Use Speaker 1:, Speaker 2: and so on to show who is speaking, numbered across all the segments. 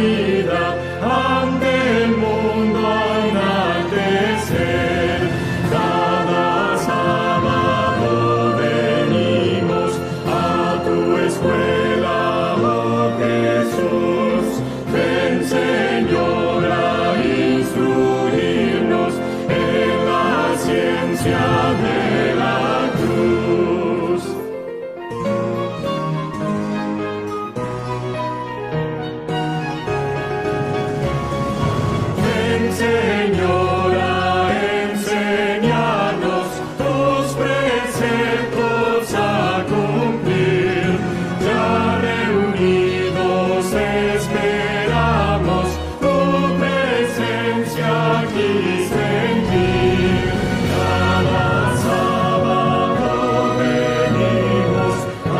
Speaker 1: vida ante el mundo a enaltecer. Cada sábado venimos a tu escuela, oh Jesús. Ven, Señor, a instruirnos en la ciencia de la cruz. Ven, Señor, a enseñarnos tus preceptos a cumplir. Ya reunidos esperamos tu presencia aquí sentir. Cada sábado venimos a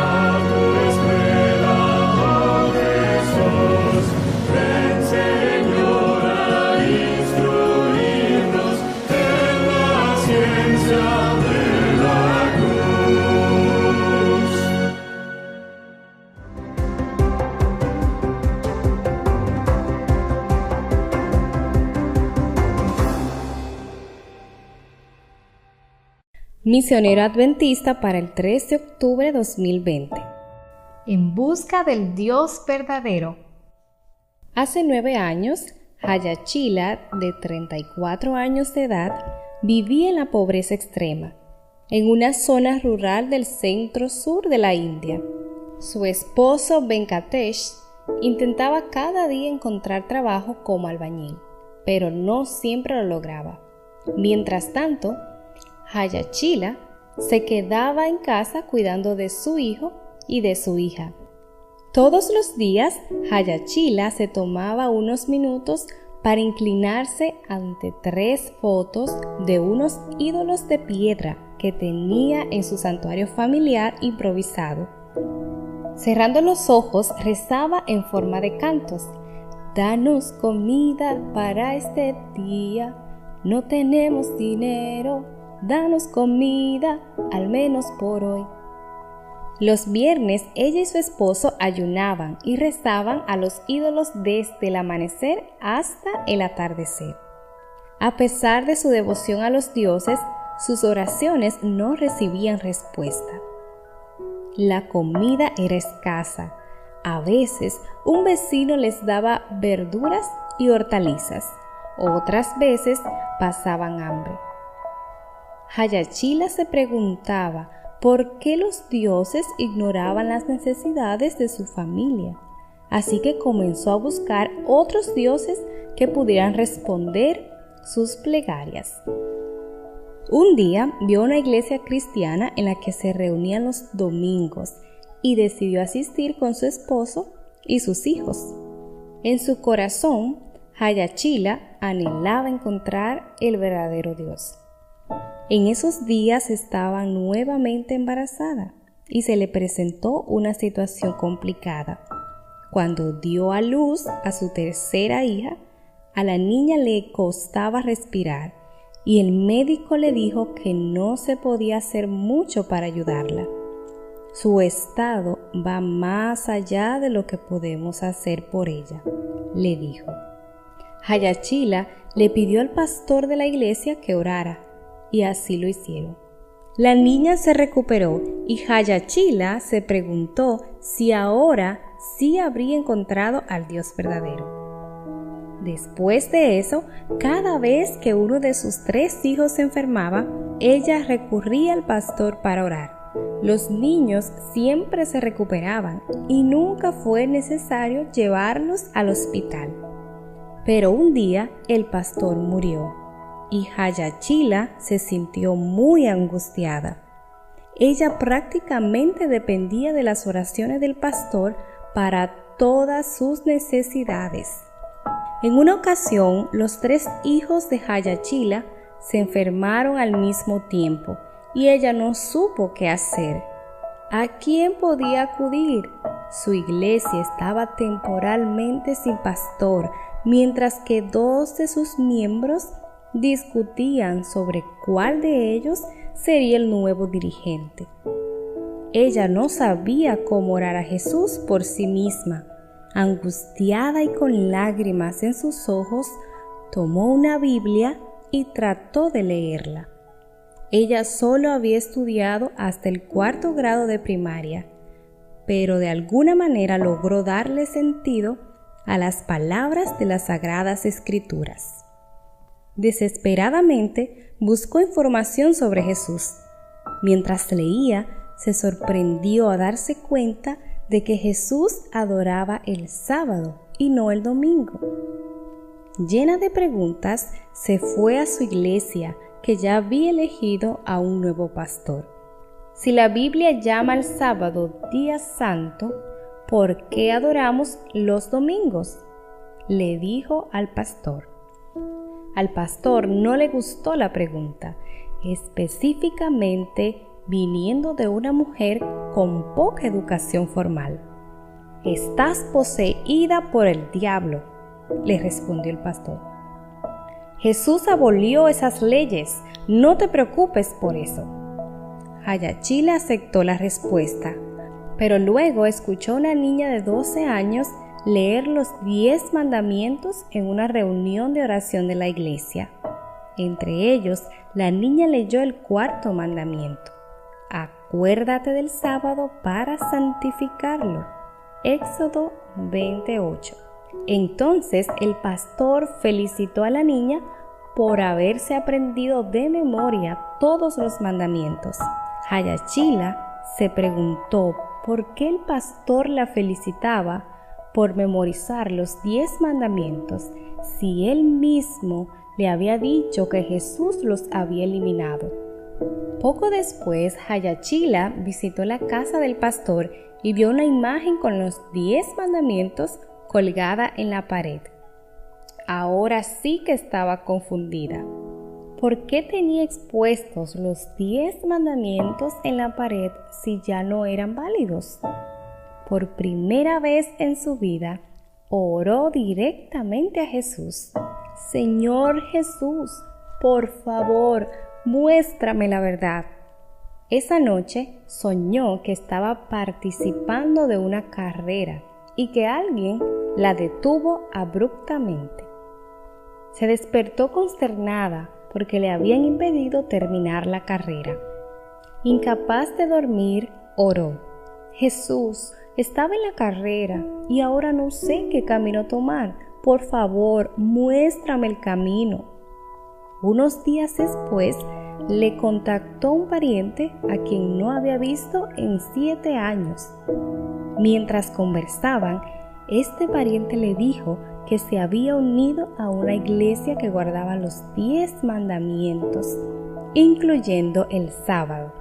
Speaker 1: tu escuela, oh Jesús. Ven, Señor, a instruirnos en la ciencia de la cruz.
Speaker 2: Misionero Adventista para el 3 de octubre de 2020.
Speaker 3: En busca del Dios verdadero.
Speaker 2: Hace 9 años, Hayachila, de 34 años de edad, vivía en la pobreza extrema, en una zona rural del centro-sur de la India. Su esposo Venkatesh intentaba cada día encontrar trabajo como albañil, pero no siempre lo lograba. Mientras tanto, Hayachila se quedaba en casa cuidando de su hijo y de su hija. Todos los días, Hayachila se tomaba unos minutos para inclinarse ante 3 fotos de unos ídolos de piedra que tenía en su santuario familiar improvisado. Cerrando los ojos, rezaba en forma de cantos. Danos comida para este día, no tenemos dinero. Danos comida, al menos por hoy. Los viernes, ella y su esposo ayunaban y rezaban a los ídolos desde el amanecer hasta el atardecer. A pesar de su devoción a los dioses, sus oraciones no recibían respuesta. La comida era escasa. A veces, un vecino les daba verduras y hortalizas. Otras veces, pasaban hambre. Hayachila se preguntaba por qué los dioses ignoraban las necesidades de su familia, así que comenzó a buscar otros dioses que pudieran responder sus plegarias. Un día vio una iglesia cristiana en la que se reunían los domingos y decidió asistir con su esposo y sus hijos. En su corazón, Hayachila anhelaba encontrar el verdadero Dios. En esos días estaba nuevamente embarazada y se le presentó una situación complicada. Cuando dio a luz a su tercera hija, a la niña le costaba respirar y el médico le dijo que no se podía hacer mucho para ayudarla. Su estado va más allá de lo que podemos hacer por ella, le dijo. Hayachila le pidió al pastor de la iglesia que orara, y así lo hicieron. La niña se recuperó y Hayachila se preguntó si ahora sí habría encontrado al Dios verdadero. Después de eso, cada vez que uno de sus 3 hijos se enfermaba, ella recurría al pastor para orar. Los niños siempre se recuperaban y nunca fue necesario llevarlos al hospital. Pero un día el pastor murió y Hayachila se sintió muy angustiada. Ella prácticamente dependía de las oraciones del pastor para todas sus necesidades. En una ocasión, los 3 hijos de Hayachila se enfermaron al mismo tiempo y ella no supo qué hacer. ¿A quién podía acudir? Su iglesia estaba temporalmente sin pastor, mientras que 2 de sus miembros discutían sobre cuál de ellos sería el nuevo dirigente. Ella no sabía cómo orar a Jesús por sí misma, Angustiada y con lágrimas en sus ojos, tomó una Biblia y trató de leerla. Ella solo había estudiado hasta el 4º grado de primaria, pero de alguna manera logró darle sentido a las palabras de las Sagradas Escrituras. Desesperadamente buscó información sobre Jesús. Mientras leía, se sorprendió a darse cuenta de que Jesús adoraba el sábado y no el domingo. Llena de preguntas, se fue a su iglesia, que ya había elegido a un nuevo pastor. Si la Biblia llama al sábado día santo, ¿por qué adoramos los domingos?, le dijo al pastor. Al pastor no le gustó la pregunta, específicamente viniendo de una mujer con poca educación formal. «Estás poseída por el diablo», le respondió el pastor. «Jesús abolió esas leyes, no te preocupes por eso». Hayachila aceptó la respuesta, pero luego escuchó a una niña de 12 años leer los 10 mandamientos en una reunión de oración de la iglesia. Entre ellos, la niña leyó el 4º mandamiento: «Acuérdate del sábado para santificarlo». Éxodo 28. Entonces el pastor felicitó a la niña por haberse aprendido de memoria todos los mandamientos. Hayachila se preguntó por qué el pastor la felicitaba por memorizar los 10 mandamientos si él mismo le había dicho que Jesús los había eliminado. Poco después, Hayachila visitó la casa del pastor y vio una imagen con los 10 mandamientos colgada en la pared. Ahora sí que estaba confundida. ¿Por qué tenía expuestos los 10 mandamientos en la pared si ya no eran válidos? Por primera vez en su vida, oró directamente a Jesús. «Señor Jesús, por favor, muéstrame la verdad». Esa noche soñó que estaba participando de una carrera y que alguien la detuvo abruptamente. Se despertó consternada porque le habían impedido terminar la carrera. Incapaz de dormir, oró: «Jesús, estaba en la carrera y ahora no sé qué camino tomar. Por favor, muéstrame el camino». Unos días después, le contactó un pariente a quien no había visto en 7 años. Mientras conversaban, este pariente le dijo que se había unido a una iglesia que guardaba los 10 mandamientos, incluyendo el sábado.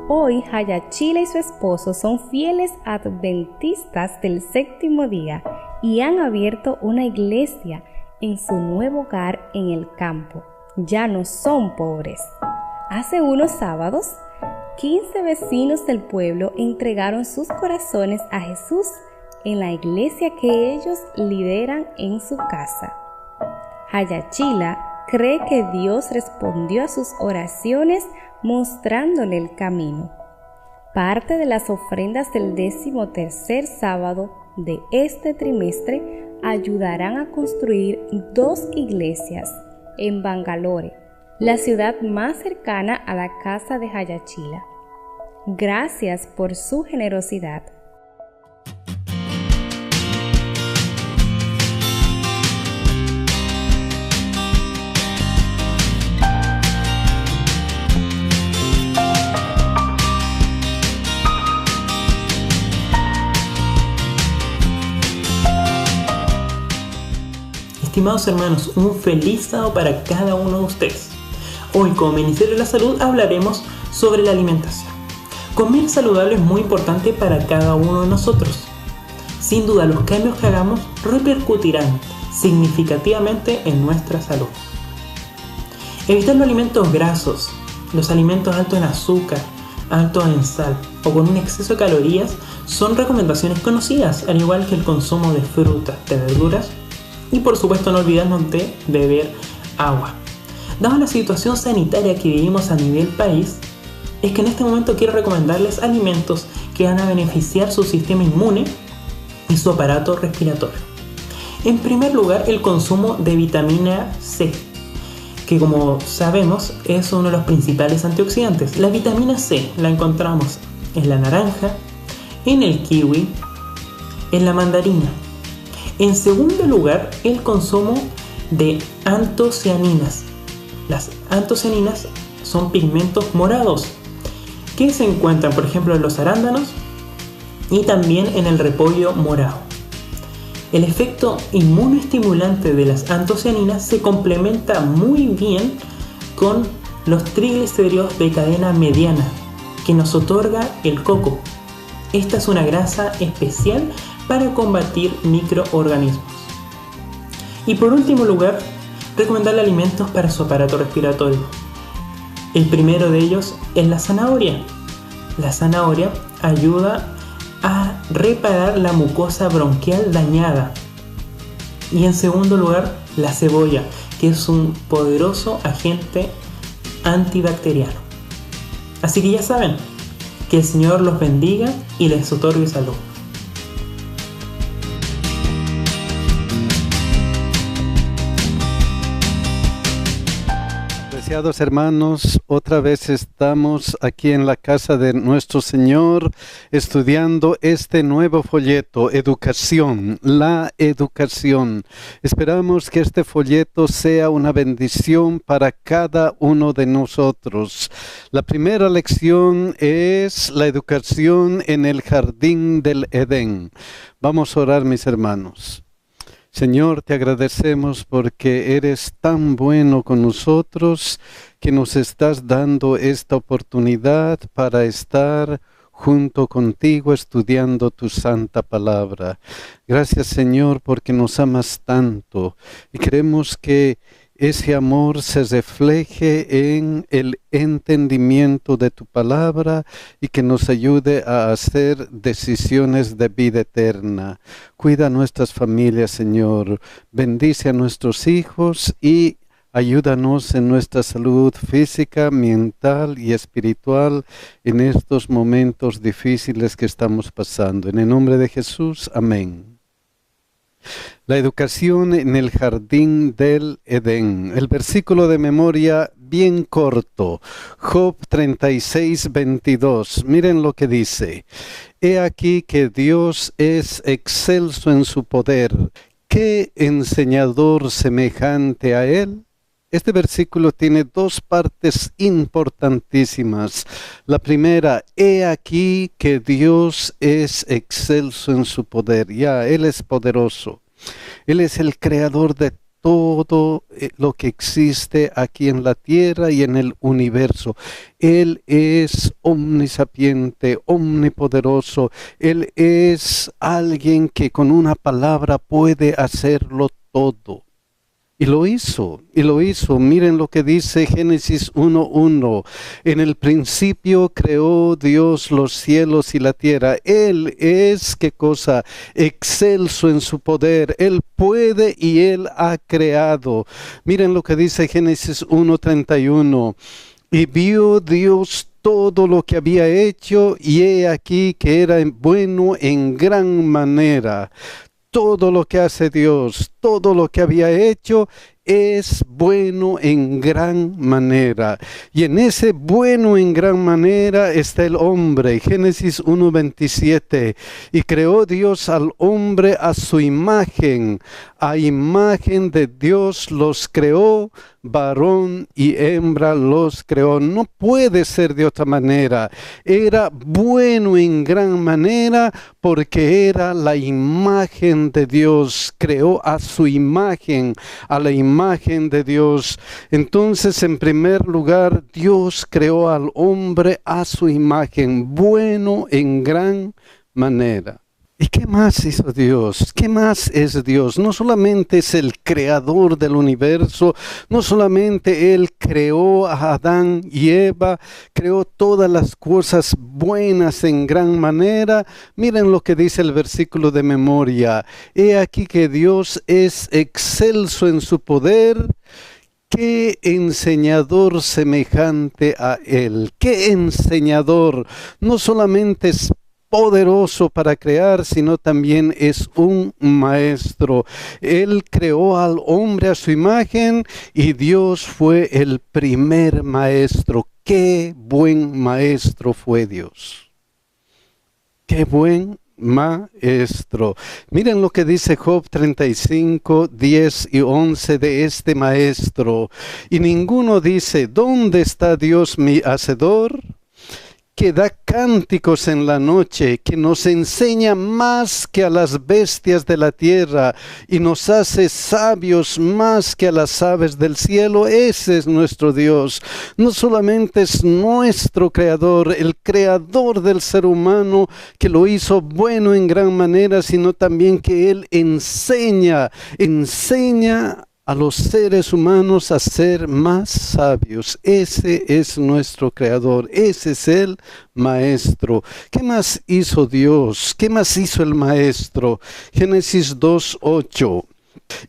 Speaker 2: Hoy, Hayachila y su esposo son fieles adventistas del 7º día y han abierto una iglesia en su nuevo hogar en el campo. Ya no son pobres. Hace unos sábados, 15 vecinos del pueblo entregaron sus corazones a Jesús en la iglesia que ellos lideran en su casa. Hayachila cree que Dios respondió a sus oraciones mostrándole el camino. Parte de las ofrendas del 13º sábado de este trimestre ayudarán a construir 2 iglesias en Bangalore, la ciudad más cercana a la casa de Hayachila. Gracias por su generosidad.
Speaker 4: Estimados hermanos, un feliz sábado para cada uno de ustedes. Hoy, como Ministerio de la Salud, hablaremos sobre la alimentación. Comer saludable es muy importante para cada uno de nosotros. Sin duda, los cambios que hagamos repercutirán significativamente en nuestra salud. Evitar los alimentos grasos, los alimentos altos en azúcar, altos en sal o con un exceso de calorías son recomendaciones conocidas, al igual que el consumo de frutas, de verduras y por supuesto no olvidarnos de beber agua. Dada la situación sanitaria que vivimos a nivel país, es que en este momento quiero recomendarles alimentos que van a beneficiar su sistema inmune y su aparato respiratorio. En primer lugar, el consumo de vitamina C, que como sabemos es uno de los principales antioxidantes. La vitamina C la encontramos en la naranja, en el kiwi, en la mandarina. En segundo lugar, el consumo de antocianinas. Las antocianinas son pigmentos morados que se encuentran, por ejemplo, en los arándanos y también en el repollo morado. El efecto inmunoestimulante de las antocianinas se complementa muy bien con los triglicéridos de cadena mediana que nos otorga el coco. Esta es una grasa especial para combatir microorganismos. Y por último lugar, recomendarle alimentos para su aparato respiratorio. El primero de ellos es la zanahoria. La zanahoria ayuda a reparar la mucosa bronquial dañada. Y en segundo lugar, la cebolla, que es un poderoso agente antibacteriano. Así que ya saben, que el Señor los bendiga y les otorgue salud.
Speaker 5: Apreciados hermanos, otra vez estamos aquí en la casa de nuestro Señor estudiando este nuevo folleto, Educación, la educación. Esperamos que este folleto sea una bendición para cada uno de nosotros. La primera lección es la educación en el jardín del Edén. Vamos a orar, mis hermanos. Señor, te agradecemos porque eres tan bueno con nosotros que nos estás dando esta oportunidad para estar junto contigo estudiando tu santa palabra. Gracias, Señor, porque nos amas tanto y queremos que ese amor se refleje en el entendimiento de tu palabra y que nos ayude a hacer decisiones de vida eterna. Cuida a nuestras familias, Señor. Bendice a nuestros hijos y ayúdanos en nuestra salud física, mental y espiritual en estos momentos difíciles que estamos pasando. En el nombre de Jesús, amén. La educación en el jardín del Edén. El versículo de memoria bien corto. Job 36, 22. Miren lo que dice. He aquí que Dios es excelso en su poder. ¿Qué enseñador semejante a él? Este versículo tiene dos partes importantísimas. La primera, he aquí que Dios es excelso en su poder. Ya, Él es poderoso. Él es el creador de todo lo que existe aquí en la tierra y en el universo. Él es omnisapiente, omnipoderoso. Él es alguien que con una palabra puede hacerlo todo. Y lo hizo. Miren lo que dice Génesis 1:1. En el principio creó Dios los cielos y la tierra. Él es, ¿qué cosa? Excelso en su poder. Él puede y Él ha creado. Miren lo que dice Génesis 1:31. Y vio Dios todo lo que había hecho y he aquí que era bueno en gran manera. Todo lo que hace Dios, todo lo que había hecho es bueno en gran manera. Y en ese bueno en gran manera está el hombre. Génesis 1:27. Y creó Dios al hombre a su imagen. A imagen de Dios los creó, varón y hembra los creó. No puede ser de otra manera. Era bueno en gran manera porque era la imagen de Dios. Creó a su imagen, a la imagen de Dios. Entonces, en primer lugar, Dios creó al hombre a su imagen, bueno en gran manera. ¿Y qué más hizo Dios? ¿Qué más es Dios? No solamente es el creador del universo, no solamente Él creó a Adán y Eva, creó todas las cosas buenas en gran manera. Miren lo que dice el versículo de memoria. He aquí que Dios es excelso en su poder. ¿Qué enseñador semejante a Él? ¿Qué enseñador? No solamente es poderoso para crear, sino también es un maestro. Él creó al hombre a su imagen y Dios fue el primer maestro. ¡Qué buen maestro fue Dios! ¡Qué buen maestro! Miren lo que dice Job 35, 10 y 11 de este maestro. Y ninguno dice, ¿dónde está Dios mi hacedor? Que da cánticos en la noche, que nos enseña más que a las bestias de la tierra y nos hace sabios más que a las aves del cielo. Ese es nuestro Dios. No solamente es nuestro creador, el creador del ser humano, que lo hizo bueno en gran manera, sino también que Él enseña a los seres humanos a ser más sabios. Ese es nuestro creador, ese es el maestro. ¿Qué más hizo Dios? ¿Qué más hizo el maestro? Génesis 2:8.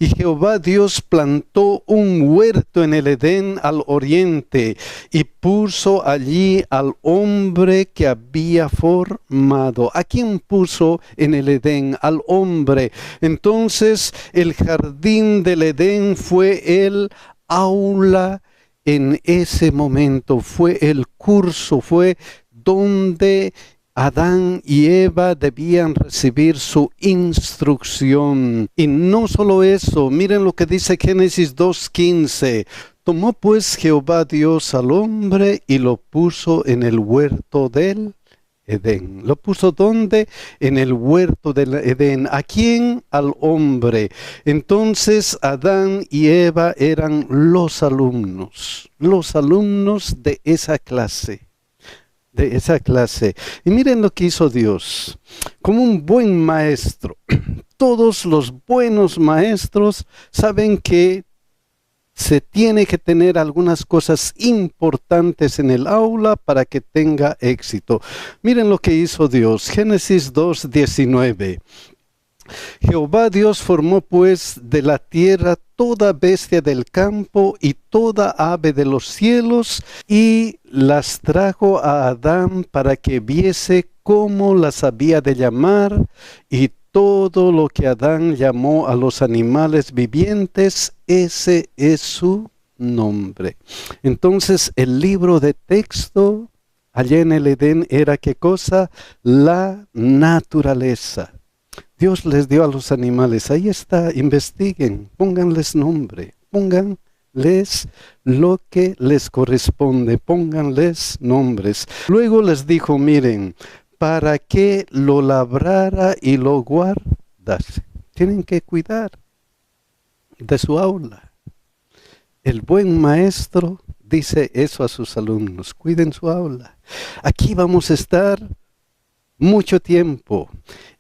Speaker 5: Y Jehová Dios plantó un huerto en el Edén al oriente y puso allí al hombre que había formado. ¿A quién puso en el Edén? Al hombre. Entonces el jardín del Edén fue el aula en ese momento, fue el curso, fue donde Adán y Eva debían recibir su instrucción. Y no solo eso, miren lo que dice Génesis 2:15. Tomó pues Jehová Dios al hombre y lo puso en el huerto del Edén. ¿Lo puso dónde? En el huerto del Edén. ¿A quién? Al hombre. Entonces Adán y Eva eran los alumnos de esa clase. Y miren lo que hizo Dios. Como un buen maestro, todos los buenos maestros saben que se tiene que tener algunas cosas importantes en el aula para que tenga éxito. Miren lo que hizo Dios. Génesis 2:19. Jehová Dios formó pues de la tierra toda bestia del campo y toda ave de los cielos y las trajo a Adán para que viese cómo las había de llamar, y todo lo que Adán llamó a los animales vivientes, ese es su nombre. Entonces el libro de texto allá en el Edén era ¿qué cosa? La naturaleza. Dios les dio a los animales, ahí está, investiguen, pónganles nombre, pónganles lo que les corresponde, pónganles nombres. Luego les dijo, miren, para que lo labrara y lo guardase. Tienen que cuidar de su aula. El buen maestro dice eso a sus alumnos, cuiden su aula. Aquí vamos a estar mucho tiempo.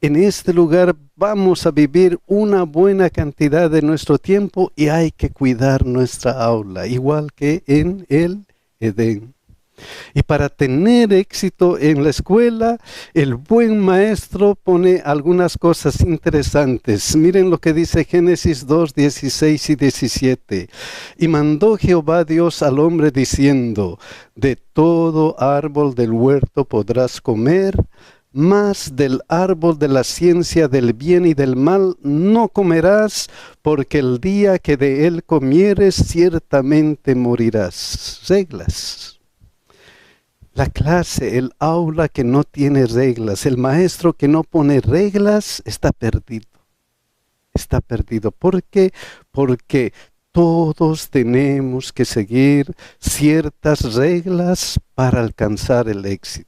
Speaker 5: En este lugar vamos a vivir una buena cantidad de nuestro tiempo y hay que cuidar nuestra aula, igual que en el Edén. Y para tener éxito en la escuela, el buen maestro pone algunas cosas interesantes. Miren lo que dice Génesis 2:16 y 17. Y mandó Jehová Dios al hombre diciendo, de todo árbol del huerto podrás comer, mas del árbol de la ciencia del bien y del mal no comerás, porque el día que de él comieres ciertamente morirás. Reglas. La clase, el aula que no tiene reglas, el maestro que no pone reglas, está perdido. Está perdido. ¿Por qué? Porque todos tenemos que seguir ciertas reglas para alcanzar el éxito.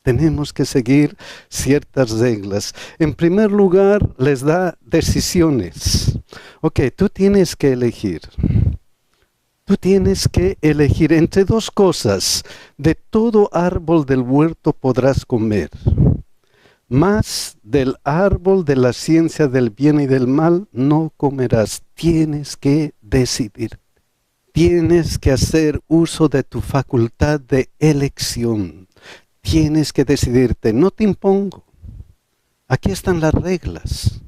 Speaker 5: Tenemos que seguir ciertas reglas. En primer lugar, les da decisiones. Ok, tú tienes que elegir. Tú tienes que elegir entre dos cosas. De todo árbol del huerto podrás comer, mas del árbol de la ciencia del bien y del mal no comerás. Tienes que decidir. Tienes que hacer uso de tu facultad de elección. Tienes que decidirte, no te impongo. Aquí están las reglas.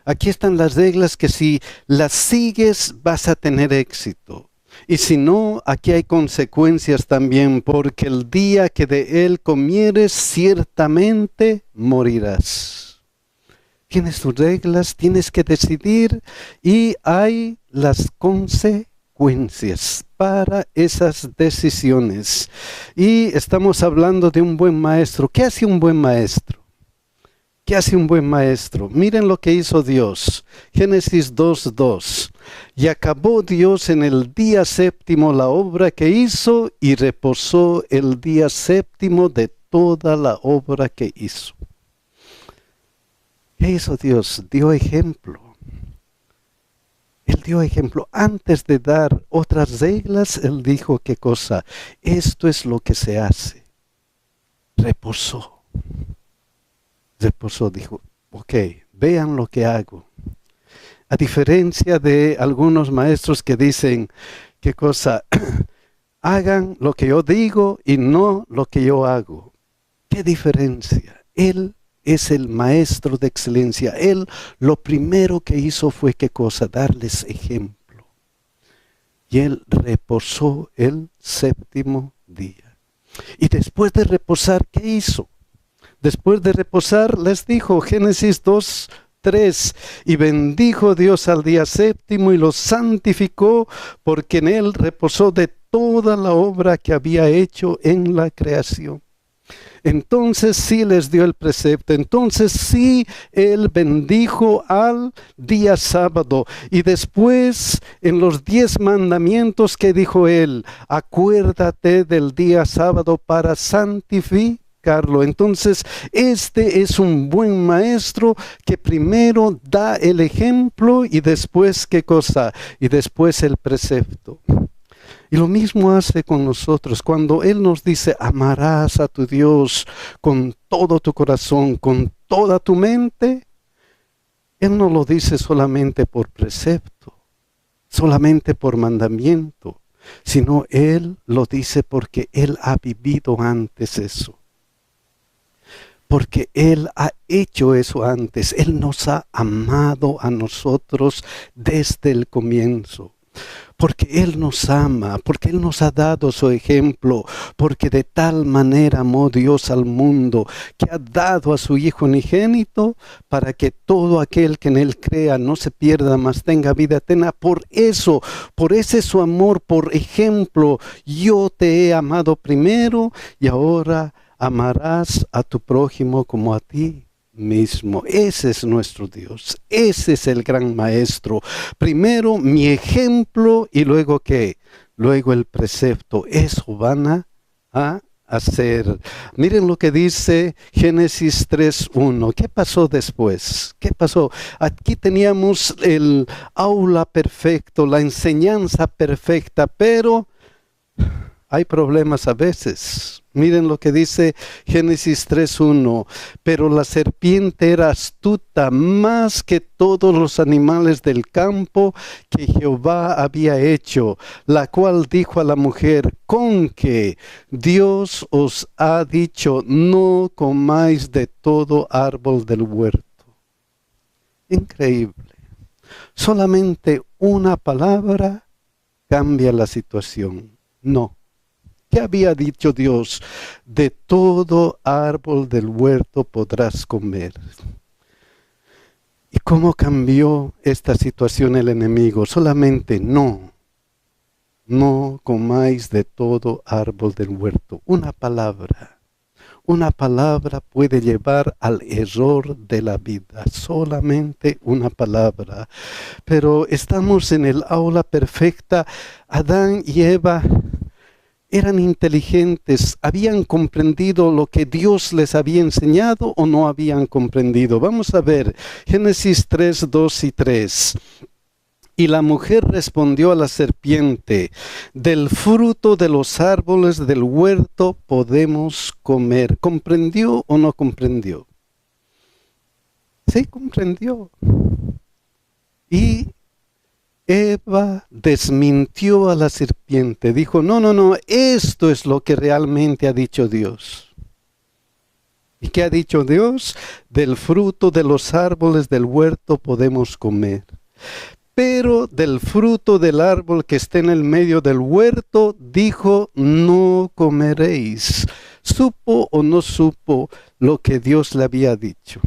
Speaker 5: Aquí están las reglas que si las sigues vas a tener éxito. Y si no, aquí hay consecuencias también, porque el día que de él comieres, ciertamente morirás. Tienes tus reglas, tienes que decidir y hay las consecuencias para esas decisiones. Y estamos hablando de un buen maestro. ¿Qué hace un buen maestro? ¿Qué hace un buen maestro? Miren lo que hizo Dios. Génesis 2:2. Y acabó Dios en el día séptimo la obra que hizo y reposó el día séptimo de toda la obra que hizo. ¿Qué hizo Dios? Dio ejemplo. Él dio ejemplo. Antes de dar otras reglas, Él dijo, ¿qué cosa? Esto es lo que se hace. Reposó. Reposó, dijo, ok, vean lo que hago. A diferencia de algunos maestros que dicen, ¿qué cosa? Hagan lo que yo digo y no lo que yo hago. ¿Qué diferencia? Él es el maestro de excelencia. Él lo primero que hizo fue, ¿qué cosa? Darles ejemplo. Y Él reposó el séptimo día. Y después de reposar, ¿qué hizo? Después de reposar, les dijo, Génesis 2:3, y bendijo Dios al día séptimo y lo santificó, porque en él reposó de toda la obra que había hecho en la creación. Entonces sí les dio el precepto, entonces sí él bendijo al día sábado. Y después en los 10 mandamientos que dijo él, acuérdate del día sábado para santificarlo. Entonces, este es un buen maestro que primero da el ejemplo y después, ¿qué cosa? Y después el precepto. Y lo mismo hace con nosotros. Cuando Él nos dice, amarás a tu Dios con todo tu corazón, con toda tu mente, Él no lo dice solamente por precepto, solamente por mandamiento, sino Él lo dice porque Él ha vivido antes eso. Porque Él ha hecho eso antes. Él nos ha amado a nosotros desde el comienzo. Porque Él nos ama, porque Él nos ha dado su ejemplo, porque de tal manera amó Dios al mundo, que ha dado a su Hijo unigénito, para que todo aquel que en Él crea no se pierda, mas tenga vida eterna. Por eso, por ese su amor, por ejemplo, yo te he amado primero y ahora amarás a tu prójimo como a ti mismo. Ese es nuestro Dios. Ese es el gran maestro. Primero mi ejemplo y luego ¿qué? Luego el precepto. Eso van a hacer. Miren lo que dice Génesis 3:1. ¿Qué pasó después? ¿Qué pasó? Aquí teníamos el aula perfecto, la enseñanza perfecta, pero hay problemas a veces. Miren lo que dice Génesis 3:1. Pero la serpiente era astuta más que todos los animales del campo que Jehová había hecho, la cual dijo a la mujer, con que Dios os ha dicho, no comáis de todo árbol del huerto. Increíble. Solamente una palabra cambia la situación. No. ¿Qué había dicho Dios? De todo árbol del huerto podrás comer. ¿Y cómo cambió esta situación el enemigo? Solamente no. No comáis de todo árbol del huerto. Una palabra. Una palabra puede llevar al error de la vida. Solamente una palabra. Pero estamos en el aula perfecta. Adán y Eva eran inteligentes, habían comprendido lo que Dios les había enseñado o no habían comprendido. Vamos a ver, Génesis 3:2 y 3. Y la mujer respondió a la serpiente, del fruto de los árboles del huerto podemos comer. ¿Comprendió o no comprendió? Sí, comprendió. Y Eva desmintió a la serpiente, dijo, no, esto es lo que realmente ha dicho Dios. ¿Y qué ha dicho Dios? Del fruto de los árboles del huerto podemos comer. pero del fruto del árbol que está en el medio del huerto, dijo, no comeréis. ¿Supo o no supo lo que Dios le había dicho?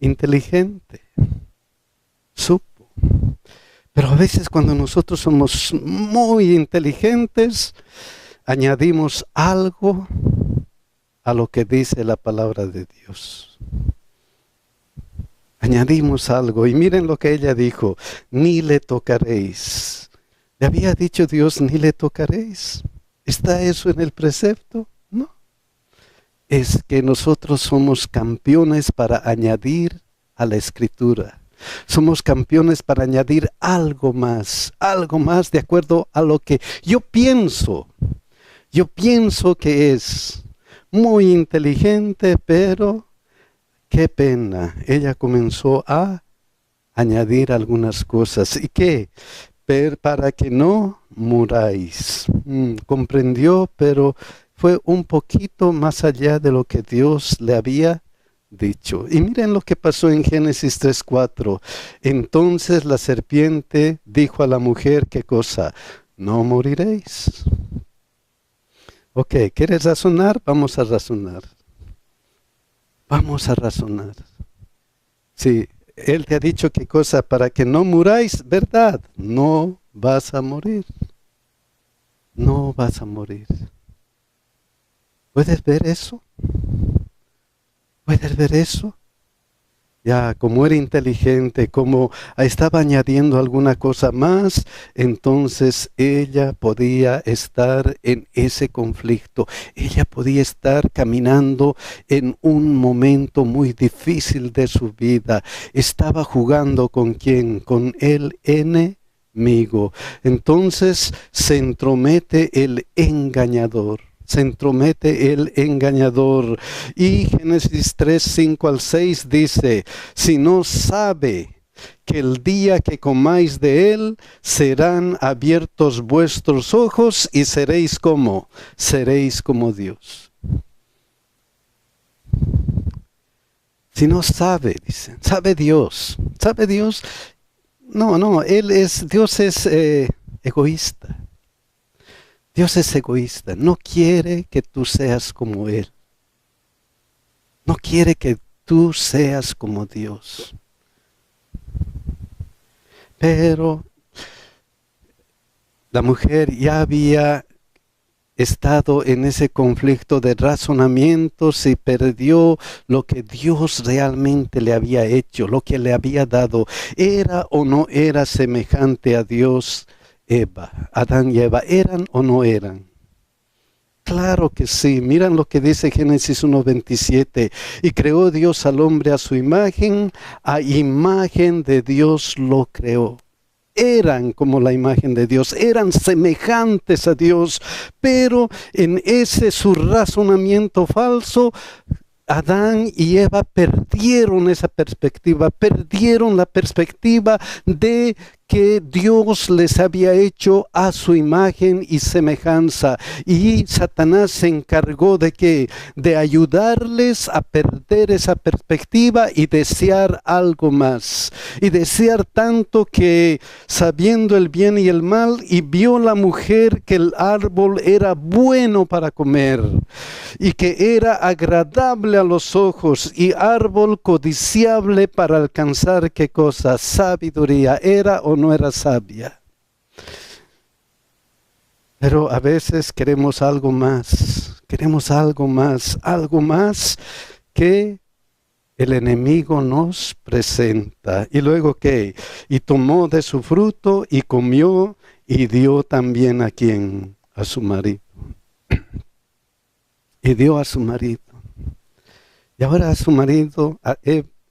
Speaker 5: Inteligente. Supo. Pero a veces cuando nosotros somos muy inteligentes, añadimos algo a lo que dice la palabra de Dios. Añadimos algo y miren lo que ella dijo, ni le tocaréis. ¿Le había dicho Dios ni le tocaréis? ¿Está eso en el precepto? No. Es que nosotros somos campeones para añadir a la Escritura. Somos campeones para añadir algo más de acuerdo a lo que yo pienso. Yo pienso que es muy inteligente, pero qué pena. Ella comenzó a añadir algunas cosas. ¿Y qué? Para que no muráis. Comprendió, pero fue un poquito más allá de lo que Dios le había dicho. Y miren lo que pasó en Génesis 3:4. Entonces la serpiente dijo a la mujer, ¿qué cosa? No moriréis. Ok, ¿quieres razonar? Vamos a razonar. Vamos a razonar. Sí, Él te ha dicho qué cosa, para que no muráis, ¿verdad? No vas a morir. No vas a morir. ¿Puedes ver eso? ¿Puedes ver eso? Ya, como era inteligente, como estaba añadiendo alguna cosa más, entonces ella podía estar en ese conflicto. Ella podía estar caminando en un momento muy difícil de su vida. Estaba jugando ¿con quién? Con el enemigo. Entonces se entromete el engañador. Se entromete el engañador. Y Génesis 3:5-6 dice, si no sabe que el día que comáis de él, serán abiertos vuestros ojos y seréis como Dios. Si no sabe, dice, sabe Dios. No, Dios es egoísta. Dios es egoísta, no quiere que tú seas como Él. No quiere que tú seas como Dios. Pero la mujer ya había estado en ese conflicto de razonamientos y perdió lo que Dios realmente le había hecho, lo que le había dado. ¿Era o no era semejante a Dios? Adán y Eva, ¿eran o no eran? Claro que sí. Miran lo que dice Génesis 1:27. Y creó Dios al hombre a su imagen, a imagen de Dios lo creó. Eran como la imagen de Dios, eran semejantes a Dios, pero en ese su razonamiento falso, Adán y Eva perdieron esa perspectiva, perdieron la perspectiva de que Dios les había hecho a su imagen y semejanza. Y Satanás se encargó de ¿qué? De ayudarles a perder esa perspectiva y desear algo más. Y desear tanto que, sabiendo el bien y el mal, y vio la mujer que el árbol era bueno para comer, y que era agradable a los ojos, y árbol codiciable para alcanzar ¿qué cosa? Sabiduría. ¿Era o no era sabia? Pero a veces queremos algo más que el enemigo nos presenta. ¿Y luego qué? Y tomó de su fruto y comió y dio también ¿a quién? A su marido. Y dio a su marido. Y ahora a su marido,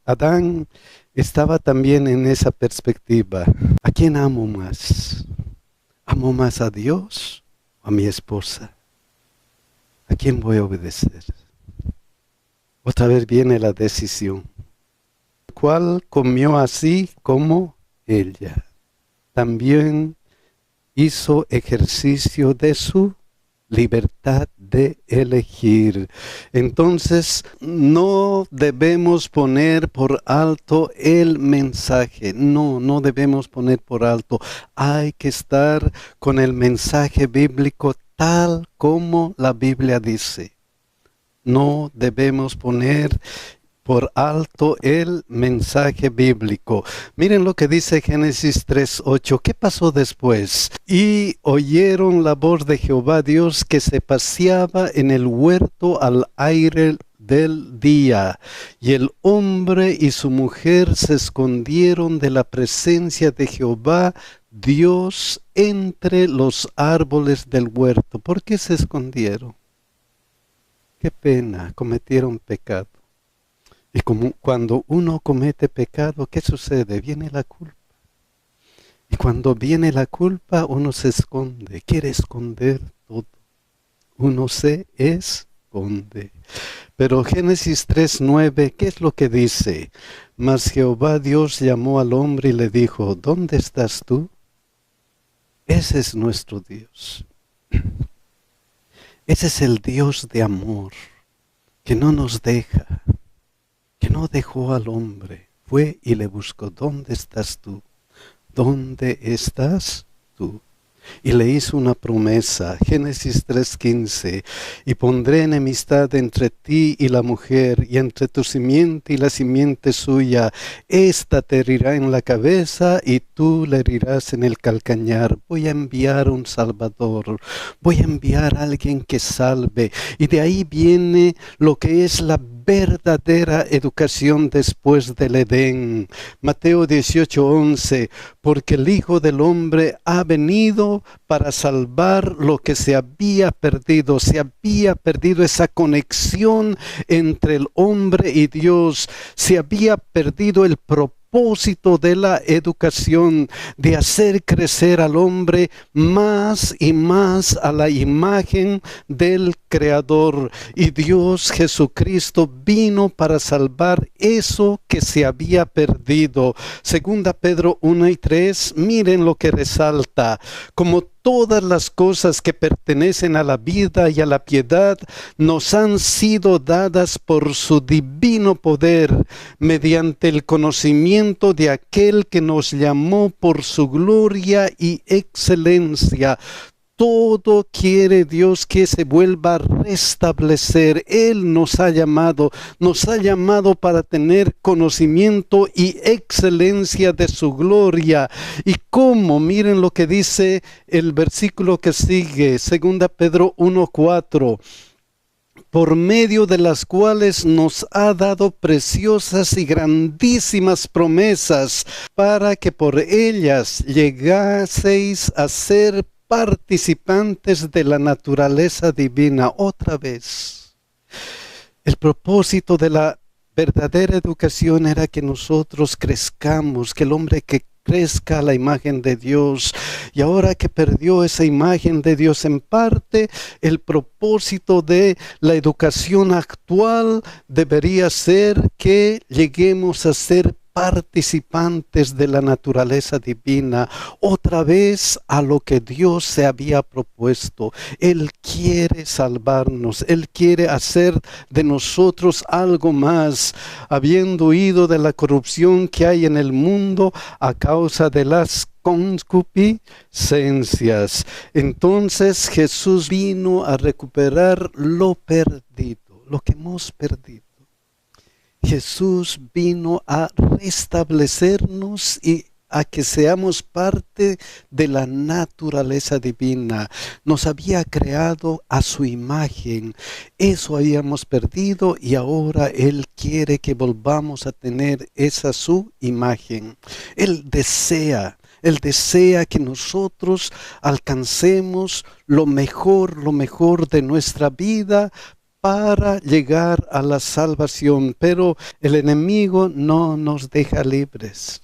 Speaker 5: Adán, estaba también en esa perspectiva. ¿A quién amo más? ¿Amo más a Dios o a mi esposa? ¿A quién voy a obedecer? Otra vez viene la decisión. ¿Cuál comió así como ella? También hizo ejercicio de su libertad de elegir. Entonces, no debemos poner por alto el mensaje. No debemos poner por alto. Hay que estar con el mensaje bíblico tal como la Biblia dice. No debemos poner por alto el mensaje bíblico. Miren lo que dice Génesis 3:8. ¿Qué pasó después? Y oyeron la voz de Jehová Dios que se paseaba en el huerto al aire del día, y el hombre y su mujer se escondieron de la presencia de Jehová Dios entre los árboles del huerto. ¿Por qué se escondieron? Qué pena, cometieron pecado. Y como cuando uno comete pecado, ¿qué sucede? Viene la culpa. Y cuando viene la culpa, uno se esconde, quiere esconder todo. Uno se esconde. Pero Génesis 3:9, ¿qué es lo que dice? Mas Jehová Dios llamó al hombre y le dijo, ¿dónde estás tú? Ese es nuestro Dios. Ese es el Dios de amor, que no nos deja, que no dejó al hombre. Fue y le buscó, ¿dónde estás tú? ¿Dónde estás tú? Y le hizo una promesa, Génesis 3:15, y pondré enemistad entre ti y la mujer, y entre tu simiente y la simiente suya. Esta te herirá en la cabeza, y tú le herirás en el calcañar. Voy a enviar un Salvador, voy a enviar a alguien que salve. Y de ahí viene lo que es la verdadera educación después del Edén. Mateo 18:11, porque el Hijo del Hombre ha venido para salvar lo que se había perdido esa conexión entre el hombre y Dios, se había perdido el propósito de la educación, de hacer crecer al hombre más y más a la imagen del Creador. Y Dios Jesucristo vino para salvar eso que se había perdido. Segunda Pedro 1:3, miren lo que resalta. Como todas las cosas que pertenecen a la vida y a la piedad nos han sido dadas por su divino poder, mediante el conocimiento de aquel que nos llamó por su gloria y excelencia. Todo quiere Dios que se vuelva a restablecer. Él nos ha llamado para tener conocimiento y excelencia de su gloria. ¿Y cómo? Miren lo que dice el versículo que sigue, 2 Pedro 1:4. Por medio de las cuales nos ha dado preciosas y grandísimas promesas, para que por ellas llegaseis a ser participantes de la naturaleza divina. Otra vez, el propósito de la verdadera educación era que nosotros crezcamos, que el hombre que crezca a la imagen de Dios. Y ahora que perdió esa imagen de Dios en parte, el propósito de la educación actual debería ser que lleguemos a ser participantes de la naturaleza divina, otra vez a lo que Dios se había propuesto. Él quiere salvarnos, Él quiere hacer de nosotros algo más, habiendo huido de la corrupción que hay en el mundo a causa de las concupiscencias. Entonces Jesús vino a recuperar lo perdido, lo que hemos perdido. Jesús vino a restablecernos y a que seamos parte de la naturaleza divina. Nos había creado a su imagen. Eso habíamos perdido y ahora Él quiere que volvamos a tener esa su imagen. Él desea que nosotros alcancemos lo mejor de nuestra vida para llegar a la salvación, pero el enemigo no nos deja libres.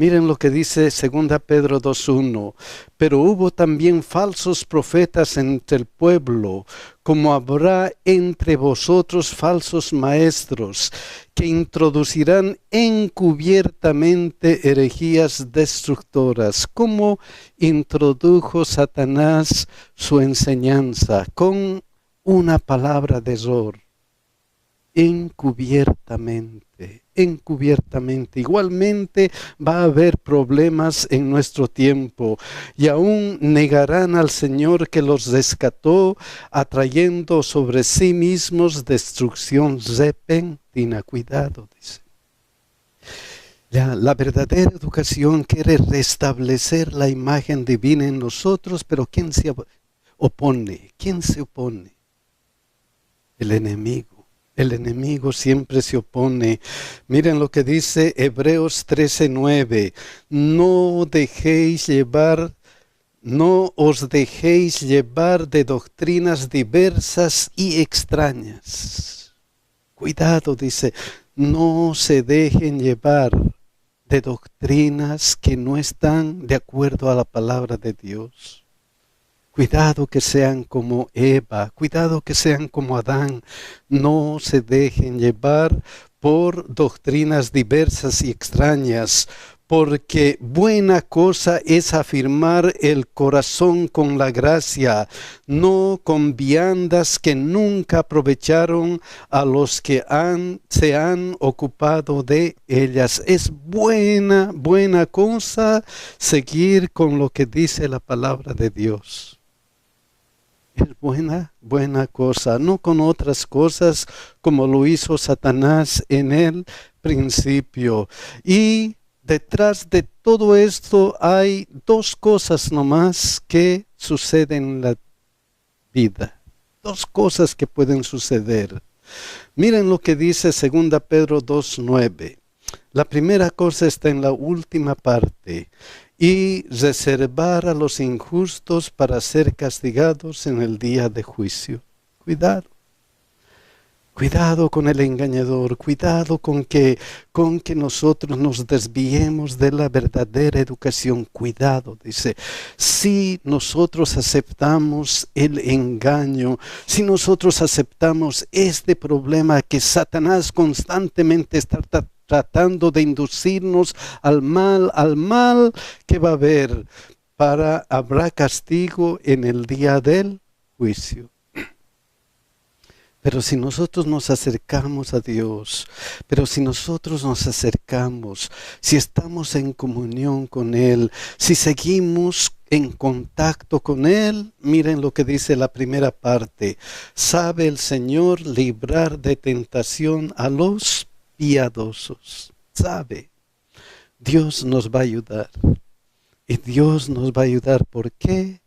Speaker 5: Miren lo que dice 2 Pedro 2:1. Pero hubo también falsos profetas entre el pueblo, como habrá entre vosotros falsos maestros, que introducirán encubiertamente herejías destructoras, como introdujo Satanás su enseñanza con una palabra de error. Encubiertamente. Igualmente va a haber problemas en nuestro tiempo y aún negarán al Señor que los rescató, atrayendo sobre sí mismos destrucción repentina. Cuidado, dice. La verdadera educación quiere restablecer la imagen divina en nosotros, pero ¿quién se opone? ¿Quién se opone? El enemigo. El enemigo siempre se opone. Miren lo que dice Hebreos 13:9. No os dejéis llevar de doctrinas diversas y extrañas. Cuidado, dice, no se dejen llevar de doctrinas que no están de acuerdo a la palabra de Dios. Cuidado que sean como Eva, cuidado que sean como Adán. No se dejen llevar por doctrinas diversas y extrañas, porque buena cosa es afirmar el corazón con la gracia, no con viandas que nunca aprovecharon a los que se han ocupado de ellas. Es buena cosa seguir con lo que dice la palabra de Dios. Es buena cosa, no con otras cosas como lo hizo Satanás en el principio. Y detrás de todo esto hay dos cosas nomás que suceden en la vida. Dos cosas que pueden suceder. Miren lo que dice 2 Pedro 2:9. La primera cosa está en la última parte. Y reservar a los injustos para ser castigados en el día de juicio. Cuidado. Cuidado con el engañador, cuidado con que nosotros nos desviemos de la verdadera educación. Cuidado, dice, si nosotros aceptamos el engaño, si nosotros aceptamos este problema que Satanás constantemente está tratando de inducirnos al mal que va a haber, habrá castigo en el día del juicio. Pero si nosotros nos acercamos a Dios, si estamos en comunión con Él, si seguimos en contacto con Él, miren lo que dice la primera parte. Sabe el Señor librar de tentación a los piadosos. Sabe. Dios nos va a ayudar. Y Dios nos va a ayudar. ¿Por qué?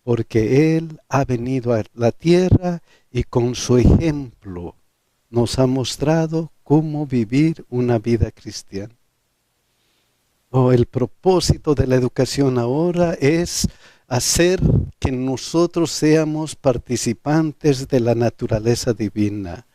Speaker 5: Porque Él ha venido a la tierra y con su ejemplo nos ha mostrado cómo vivir una vida cristiana. El propósito de la educación ahora es hacer que nosotros seamos participantes de la naturaleza divina.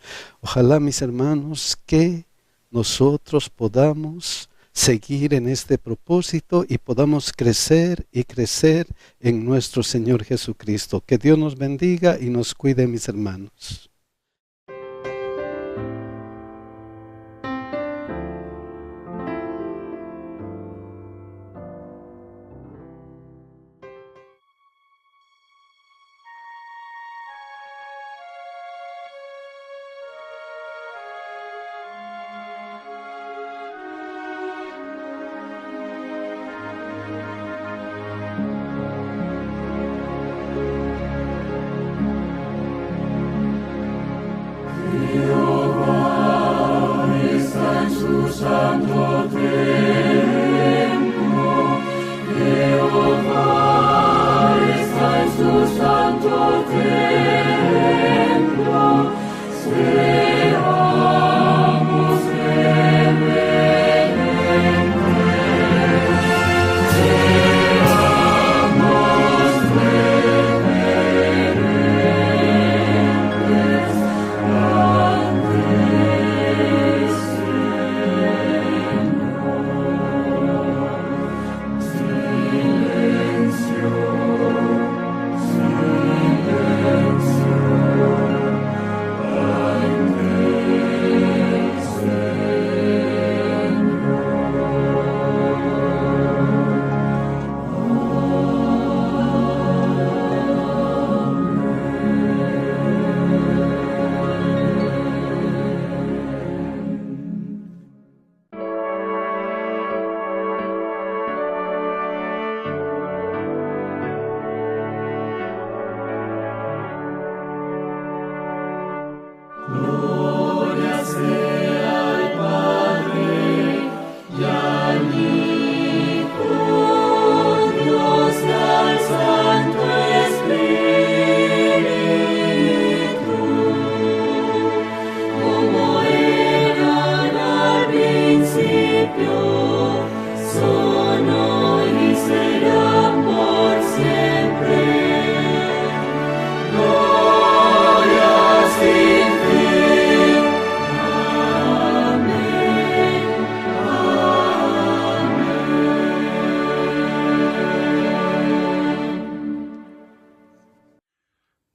Speaker 5: Ojalá, mis hermanos, que nosotros podamos seguir en este propósito y podamos crecer y crecer en nuestro Señor Jesucristo. Que Dios nos bendiga y nos cuide, mis hermanos.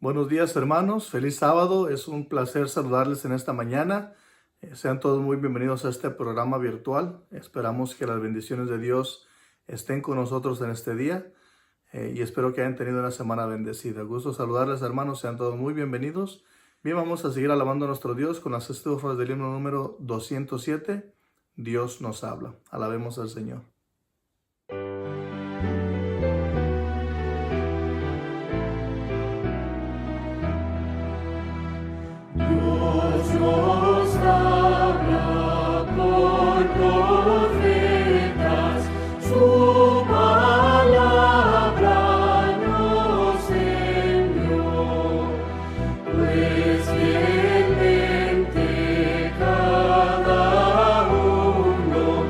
Speaker 6: Buenos días, hermanos. Feliz sábado. Es un placer saludarles en esta mañana. Sean todos muy bienvenidos a este programa virtual. Esperamos que las bendiciones de Dios estén con nosotros en este día y espero que hayan tenido una semana bendecida. Gusto saludarles, hermanos. Sean todos muy bienvenidos. Bien, vamos a seguir alabando a nuestro Dios con las estrofas del himno número 207. Dios nos habla. Alabemos al Señor.
Speaker 1: Dios nos habla por profetas, su palabra nos envió, pues fielmente cada uno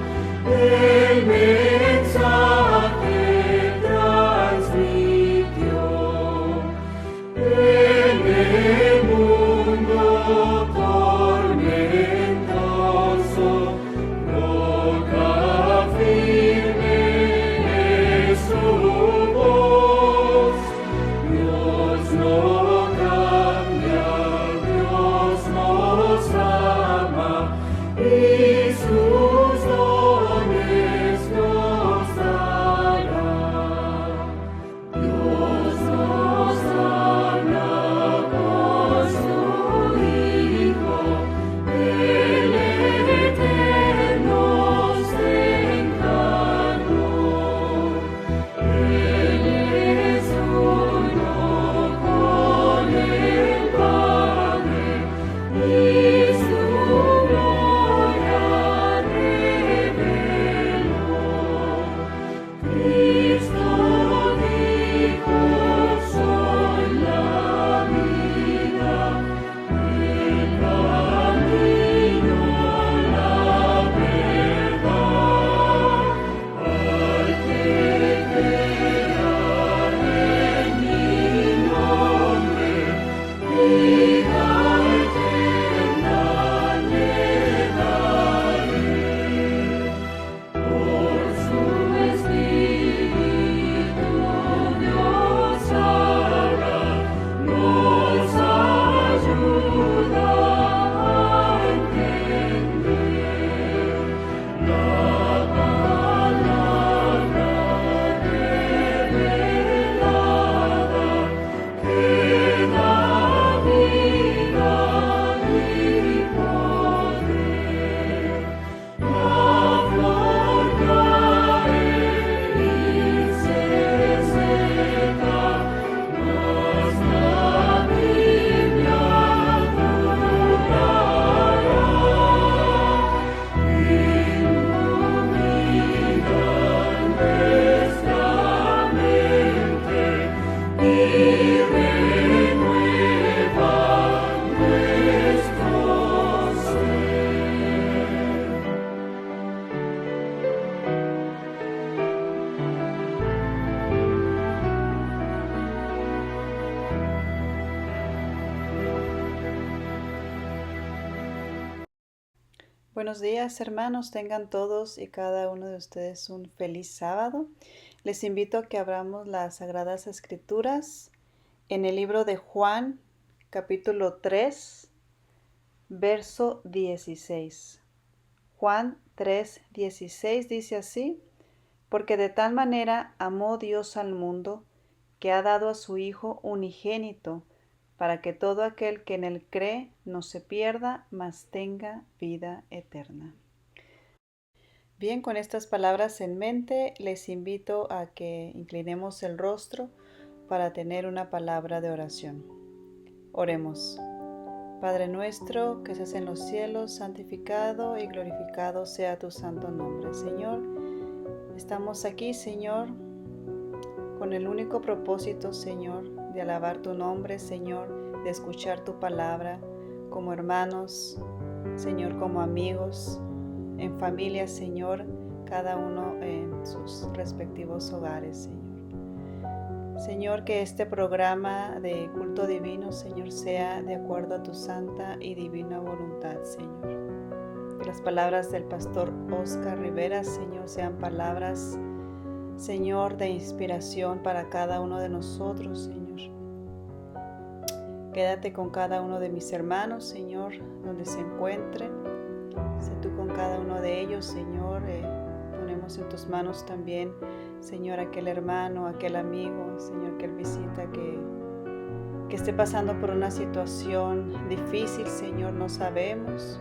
Speaker 1: el mensaje transmitió. En el mundo tormentoso, roca firme es su voz. Dios no cambia, Dios nos ama y sus dones nos dará. Dios nos habla con su Hijo, el Eterno se encarnó. Él es uno con el Padre y su gloria reveló. Cristo dijo: soy la vida, el camino, la verdad. Al que crea en mi nombre, vida eterna le daré. Por su Espíritu Dios habla, nos ayuda a entender la palabra revelada que da vida y poder. La flor cae y se seca, mas la Biblia durará. Ilumina nuestra mente y renueva nuestro ser.
Speaker 7: Buenos días, hermanos. Tengan todos y cada uno de ustedes un feliz sábado. Les invito a que abramos las Sagradas Escrituras en el libro de Juan, capítulo 3, verso 16. Juan 3:16 dice así: porque de tal manera amó Dios al mundo, que ha dado a su Hijo unigénito, para que todo aquel que en él cree no se pierda, mas tenga vida eterna. Bien, con estas palabras en mente, les invito a que inclinemos el rostro para tener una palabra de oración. Oremos. Padre nuestro, que estás en los cielos, santificado y glorificado sea tu santo nombre. Señor, estamos aquí, Señor, con el único propósito, Señor, de alabar tu nombre, Señor, de escuchar tu palabra como hermanos, Señor, como amigos, en familia, Señor, cada uno en sus respectivos hogares, Señor. Señor, que este programa de culto divino, Señor, sea de acuerdo a tu santa y divina voluntad, Señor. Que las palabras del pastor Oscar Rivera, Señor, sean palabras, Señor, de inspiración para cada uno de nosotros, Señor. Quédate con cada uno de mis hermanos, Señor, donde se encuentren. Sé tú con cada uno de ellos, Señor. Ponemos en tus manos también, Señor, aquel hermano, aquel amigo, Señor, que él visita, que esté pasando por una situación difícil, Señor, no sabemos.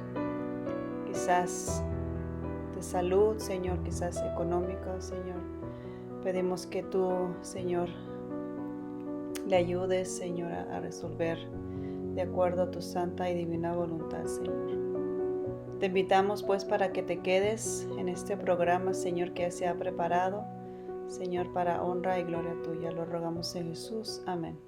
Speaker 7: Quizás de salud, Señor, quizás económica, Señor. Pedimos que tú, Señor, le ayudes, Señor, a resolver de acuerdo a tu santa y divina voluntad, Señor. Te invitamos, pues, para que te quedes en este programa, Señor, que se ha preparado, Señor, para honra y gloria tuya. Lo rogamos en Jesús. Amén.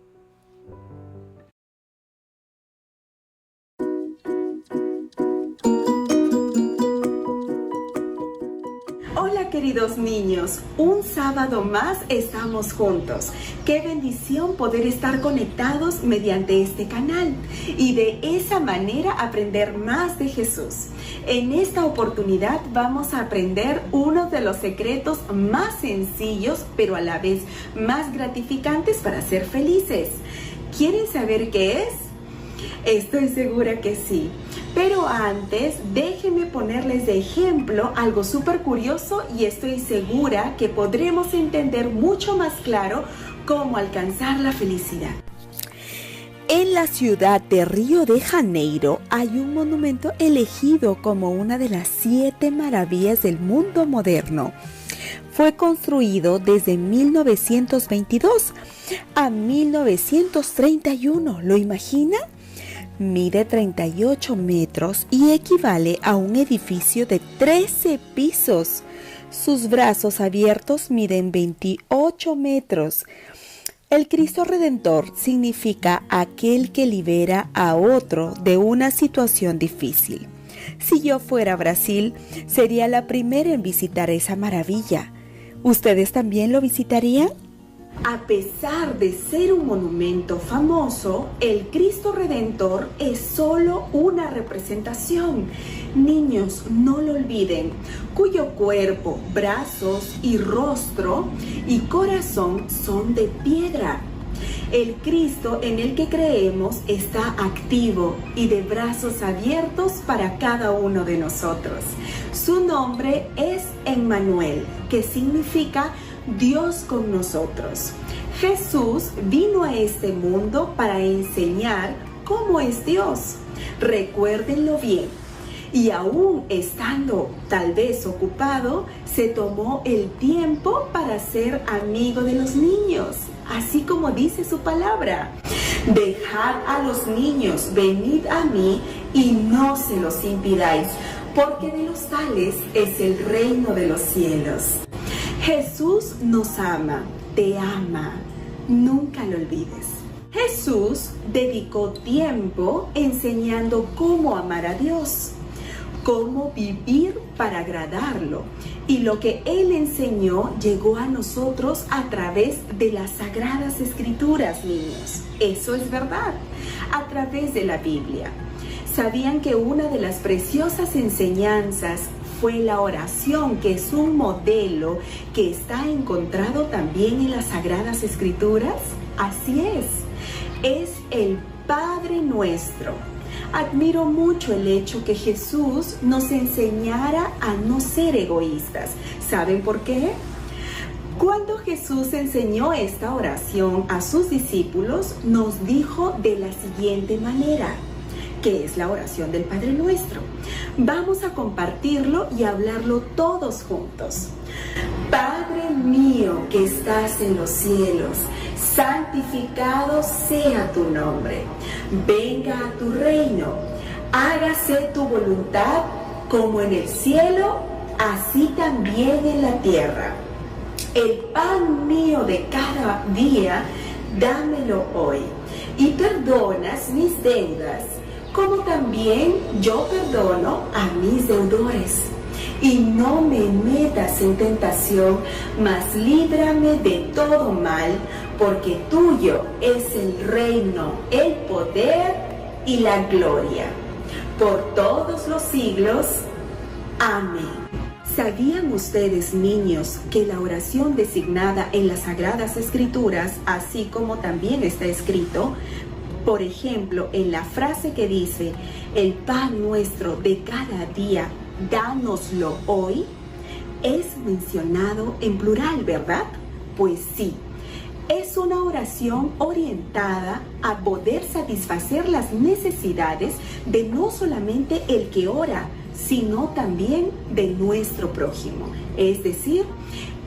Speaker 8: Hola queridos niños, un sábado más estamos juntos. Qué bendición poder estar conectados mediante este canal y de esa manera aprender más de Jesús. En esta oportunidad vamos a aprender uno de los secretos más sencillos, pero a la vez más gratificantes para ser felices. ¿Quieren saber qué es? Estoy segura que sí. Pero antes, déjenme ponerles de ejemplo algo súper curioso y estoy segura que podremos entender mucho más claro cómo alcanzar la felicidad.
Speaker 9: En la ciudad de Río de Janeiro hay un monumento elegido como una de las 7 maravillas del mundo moderno. Fue construido desde 1922 a 1931, ¿lo imagina? Mide 38 metros y equivale a un edificio de 13 pisos. Sus brazos abiertos miden 28 metros. El Cristo Redentor significa aquel que libera a otro de una situación difícil. Si yo fuera a Brasil, sería la primera en visitar esa maravilla. ¿Ustedes también lo visitarían?
Speaker 8: A pesar de ser un monumento famoso, el Cristo Redentor es solo una representación. Niños, no lo olviden, cuyo cuerpo, brazos y rostro y corazón son de piedra. El Cristo en el que creemos está activo y de brazos abiertos para cada uno de nosotros. Su nombre es Emmanuel, que significa Dios con nosotros. Jesús vino a este mundo para enseñar cómo es Dios. Recuérdenlo bien. Y aún estando tal vez ocupado, se tomó el tiempo para ser amigo de los niños, así como dice su palabra. Dejad a los niños, venid a mí y no se los impidáis, porque de los tales es el reino de los cielos. Jesús nos ama, te ama, nunca lo olvides. Jesús dedicó tiempo enseñando cómo amar a Dios, cómo vivir para agradarlo. Y lo que Él enseñó llegó a nosotros a través de las Sagradas Escrituras, niños. Eso es verdad, a través de la Biblia. ¿Sabían que una de las preciosas enseñanzas fue la oración, que es un modelo que está encontrado también en las Sagradas Escrituras? Así es el Padre Nuestro. Admiro mucho el hecho que Jesús nos enseñara a no ser egoístas. ¿Saben por qué? Cuando Jesús enseñó esta oración a sus discípulos, nos dijo de la siguiente manera, que es la oración del Padre Nuestro. Vamos a compartirlo y hablarlo todos juntos. Padre mío que estás en los cielos, santificado sea tu nombre. Venga a tu reino. Hágase tu voluntad como en el cielo, así también en la tierra. El pan mío de cada día, dámelo hoy. Y perdonas mis deudas, como también yo perdono a mis deudores. Y no me metas en tentación, mas líbrame de todo mal, porque tuyo es el reino, el poder y la gloria, por todos los siglos. Amén. ¿Sabían ustedes, niños, que la oración designada en las Sagradas Escrituras, así como también está escrito, Por ejemplo, en la frase que dice, el pan nuestro de cada día, dánoslo hoy, es mencionado en plural, ¿verdad? Pues sí, es una oración orientada a poder satisfacer las necesidades de no solamente el que ora, sino también de nuestro prójimo. Es decir,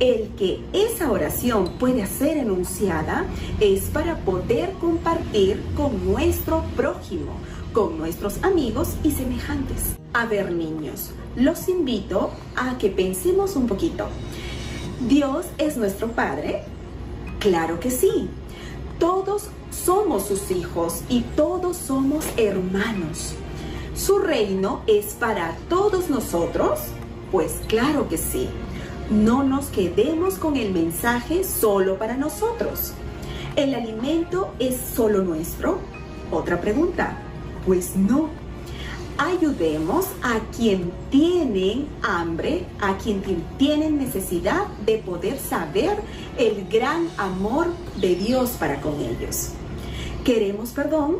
Speaker 8: el que esa oración puede ser enunciada es para poder compartir con nuestro prójimo, con nuestros amigos y semejantes. A ver, niños, los invito a que pensemos un poquito. ¿Dios es nuestro Padre? Claro que sí. Todos somos sus hijos y todos somos hermanos. ¿Su reino es para todos nosotros? Pues claro que sí. No nos quedemos con el mensaje solo para nosotros. ¿El alimento es solo nuestro? Otra pregunta. Pues no. Ayudemos a quien tienen hambre, a quien tienen necesidad de poder saber el gran amor de Dios para con ellos. ¿Queremos perdón?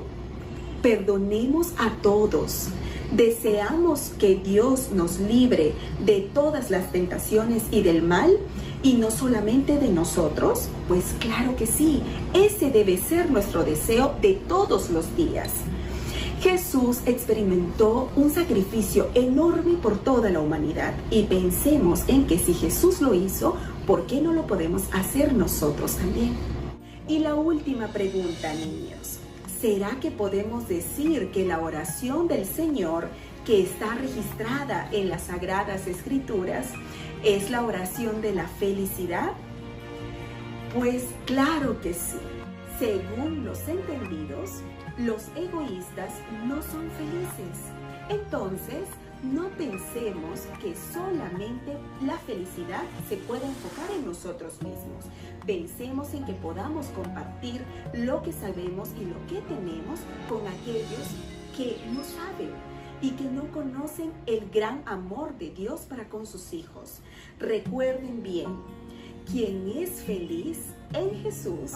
Speaker 8: Perdonemos a todos. ¿Deseamos que Dios nos libre de todas las tentaciones y del mal? ¿Y no solamente de nosotros? Pues claro que sí. Ese debe ser nuestro deseo de todos los días. Jesús experimentó un sacrificio enorme por toda la humanidad y pensemos en que si Jesús lo hizo, ¿por qué no lo podemos hacer nosotros también? Y la última pregunta, niños. ¿Será que podemos decir que la oración del Señor, que está registrada en las Sagradas Escrituras, es la oración de la felicidad? Pues claro que sí. Según los entendidos, los egoístas no son felices. Entonces, no pensemos que solamente la felicidad se puede enfocar en nosotros mismos. Pensemos en que podamos compartir lo que sabemos y lo que tenemos con aquellos que no saben y que no conocen el gran amor de Dios para con sus hijos. Recuerden bien, quien es feliz en Jesús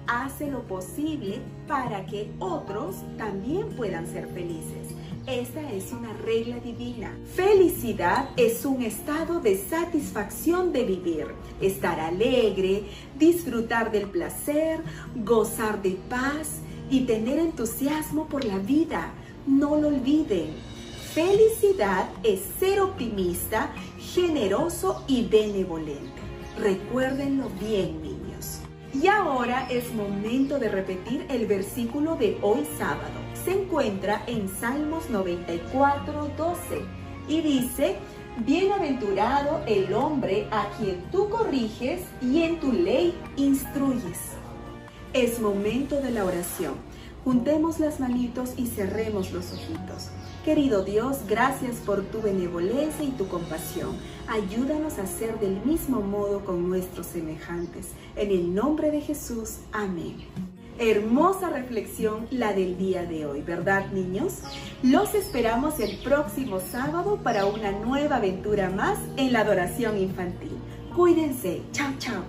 Speaker 8: hace lo posible para que otros también puedan ser felices. Esta es una regla divina. Felicidad es un estado de satisfacción de vivir, estar alegre, disfrutar del placer, gozar de paz y tener entusiasmo por la vida. No lo olviden. Felicidad es ser optimista, generoso y benevolente. Recuérdenlo bien, niños. Y ahora es momento de repetir el versículo de hoy sábado. Se encuentra en Salmos 94:12 y dice: bienaventurado el hombre a quien tú corriges y en tu ley instruyes. Es momento de la oración. Juntemos las manitos y cerremos los ojitos. Querido Dios, gracias por tu benevolencia y tu compasión. Ayúdanos a ser del mismo modo con nuestros semejantes. En el nombre de Jesús, amén. Hermosa reflexión la del día de hoy, ¿verdad, niños? Los esperamos el próximo sábado para una nueva aventura más en la adoración infantil. Cuídense. Chao, chao.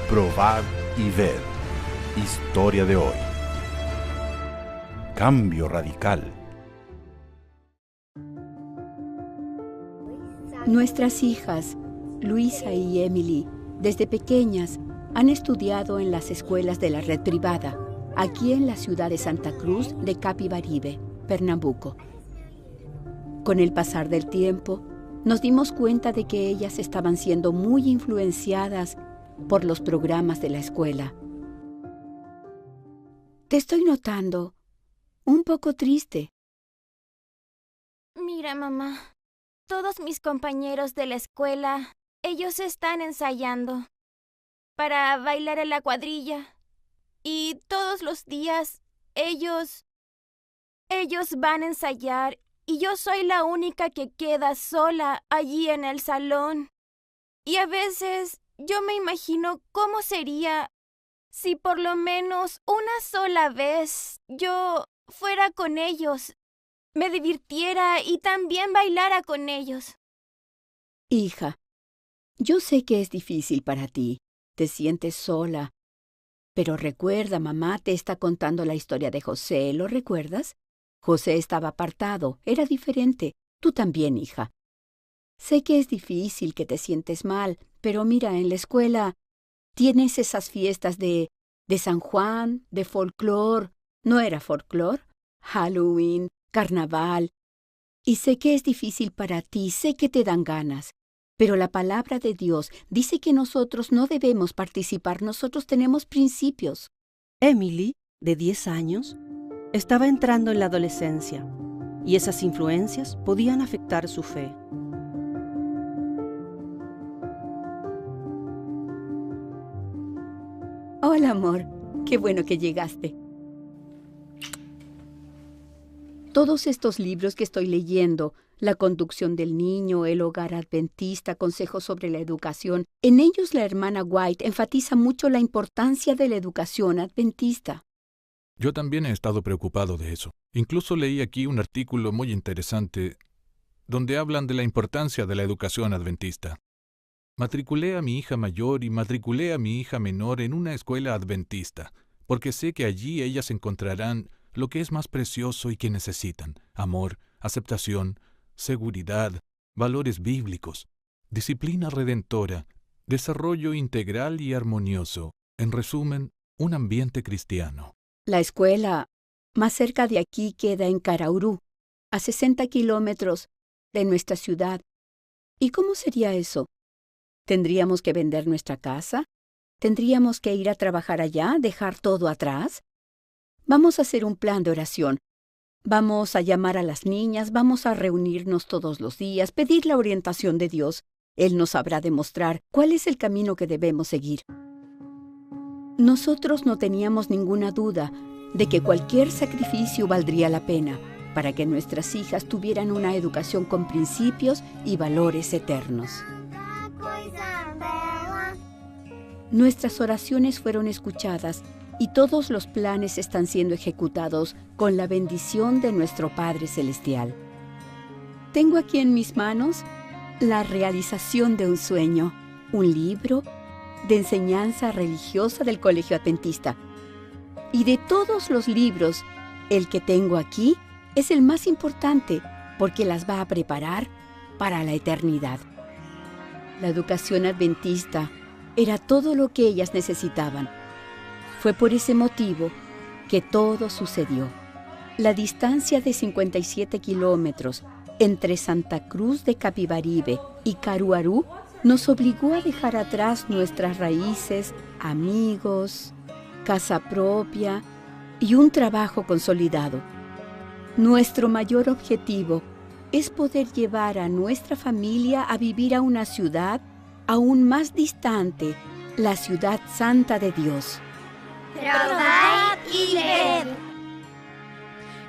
Speaker 10: Probar y ver. Historia de hoy. Cambio radical.
Speaker 11: Nuestras hijas, Luisa y Emily, desde pequeñas han estudiado en las escuelas de la red privada, aquí en la ciudad de Santa Cruz de Capibaribe, Pernambuco. Con el pasar del tiempo, nos dimos cuenta de que ellas estaban siendo muy influenciadas por los programas de la escuela. Te estoy notando un poco triste.
Speaker 12: Mira, mamá, todos mis compañeros de la escuela, ellos están ensayando para bailar en la cuadrilla. Y todos los días ellos van a ensayar y yo soy la única que queda sola allí en el salón. Y a veces yo me imagino cómo sería si por lo menos una sola vez yo fuera con ellos, me divirtiera y también bailara con ellos.
Speaker 11: Hija, Yo sé que es difícil para ti. Te sientes sola. Pero recuerda, mamá te está contando la historia de José, ¿lo recuerdas? José estaba apartado, era diferente. Tú también, hija. Sé que es difícil, que te sientes mal, pero mira, en la escuela tienes esas fiestas de San Juan, de folclor. ¿No era folclor? Halloween, carnaval. Y sé que es difícil para ti, sé que te dan ganas. Pero la palabra de Dios dice que nosotros no debemos participar, nosotros tenemos principios.
Speaker 13: Emily, de 10 años, estaba entrando en la adolescencia y esas influencias podían afectar su fe.
Speaker 11: Hola, amor. Qué bueno que llegaste. Todos estos libros que estoy leyendo, La conducción del niño, El hogar adventista, Consejos sobre la educación, en ellos la hermana White enfatiza mucho la importancia de la educación adventista.
Speaker 14: Yo también he estado preocupado de eso. Incluso leí aquí un artículo muy interesante donde hablan de la importancia de la educación adventista. Matriculé a mi hija mayor y matriculé a mi hija menor en una escuela adventista, porque sé que allí ellas encontrarán lo que es más precioso y que necesitan: amor, aceptación, seguridad, valores bíblicos, disciplina redentora, desarrollo integral y armonioso. En resumen, un ambiente cristiano.
Speaker 11: La escuela más cerca de aquí queda en Caraurú, a 60 kilómetros de nuestra ciudad. ¿Y cómo sería eso? ¿Tendríamos que vender nuestra casa? ¿Tendríamos que ir a trabajar allá, dejar todo atrás? Vamos a hacer un plan de oración. Vamos a llamar a las niñas, vamos a reunirnos todos los días, pedir la orientación de Dios. Él nos sabrá demostrar cuál es el camino que debemos seguir. Nosotros no teníamos ninguna duda de que cualquier sacrificio valdría la pena para que nuestras hijas tuvieran una educación con principios y valores eternos. Nuestras oraciones fueron escuchadas y todos los planes están siendo ejecutados con la bendición de nuestro Padre Celestial. Tengo aquí en mis manos la realización de un sueño, un libro de enseñanza religiosa del Colegio Adventista. Y de todos los libros, el que tengo aquí es el más importante porque las va a preparar para la eternidad. La educación adventista era todo lo que ellas necesitaban. Fue por ese motivo que todo sucedió. La distancia de 57 kilómetros entre Santa Cruz de Capibaribe y Caruaru nos obligó a dejar atrás nuestras raíces, amigos, casa propia y un trabajo consolidado. Nuestro mayor objetivo es poder llevar a nuestra familia a vivir a una ciudad aún más distante, la ciudad santa de Dios.
Speaker 15: Trabajar y ver.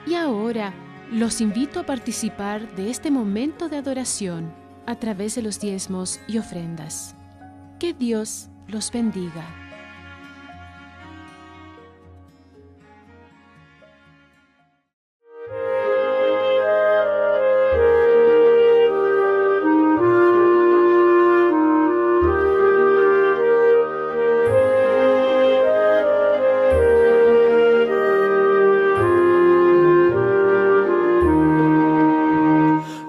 Speaker 16: Y ahora los invito a participar de este momento de adoración a través de los diezmos y ofrendas. Que Dios los bendiga.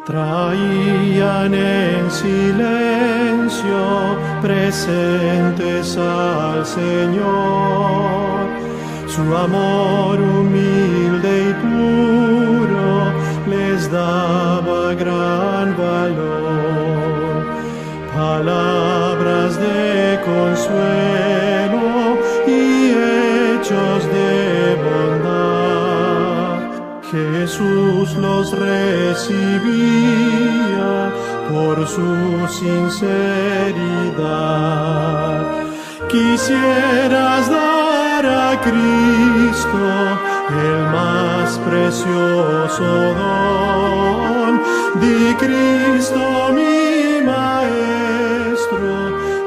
Speaker 17: Traían en silencio presentes al Señor, su amor humilde y puro les daba gran valor, palabras de consuelo y hechos de bondad. Jesús los recibía por su sinceridad. Quisieras dar a Cristo el más precioso don. Di: Cristo, mi Maestro,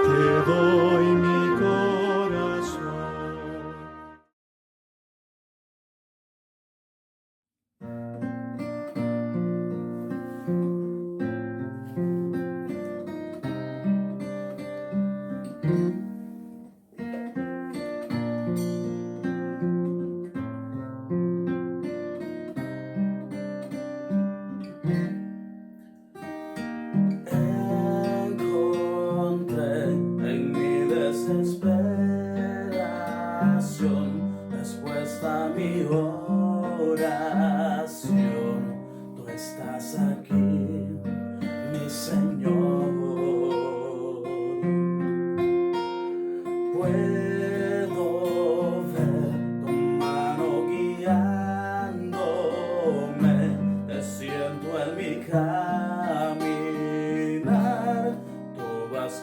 Speaker 17: te doy mi corazón.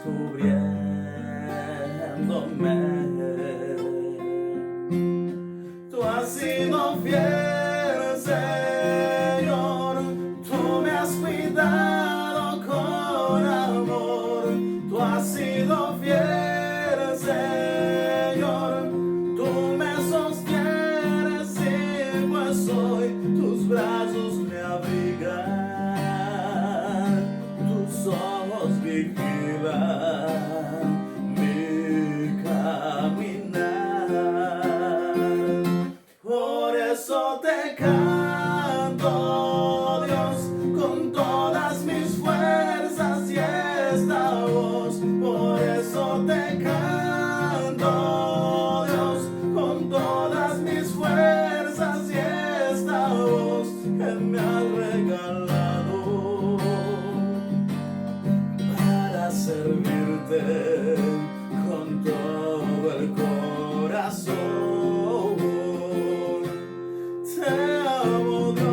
Speaker 1: descubriéndome. Tú has sido fiel, Señor, tú me has cuidado con amor. Tú has sido fiel, Señor, tú me sostienes y pues hoy tus brazos me abrigan, tus ojos vigilan mi caminar. Por eso te canto, Dios, con todas mis fuerzas y esta voz. Por eso te canto, Dios, con todas mis fuerzas y esta voz que me has regalado para servirte con todo el corazón. Te amo, Dios.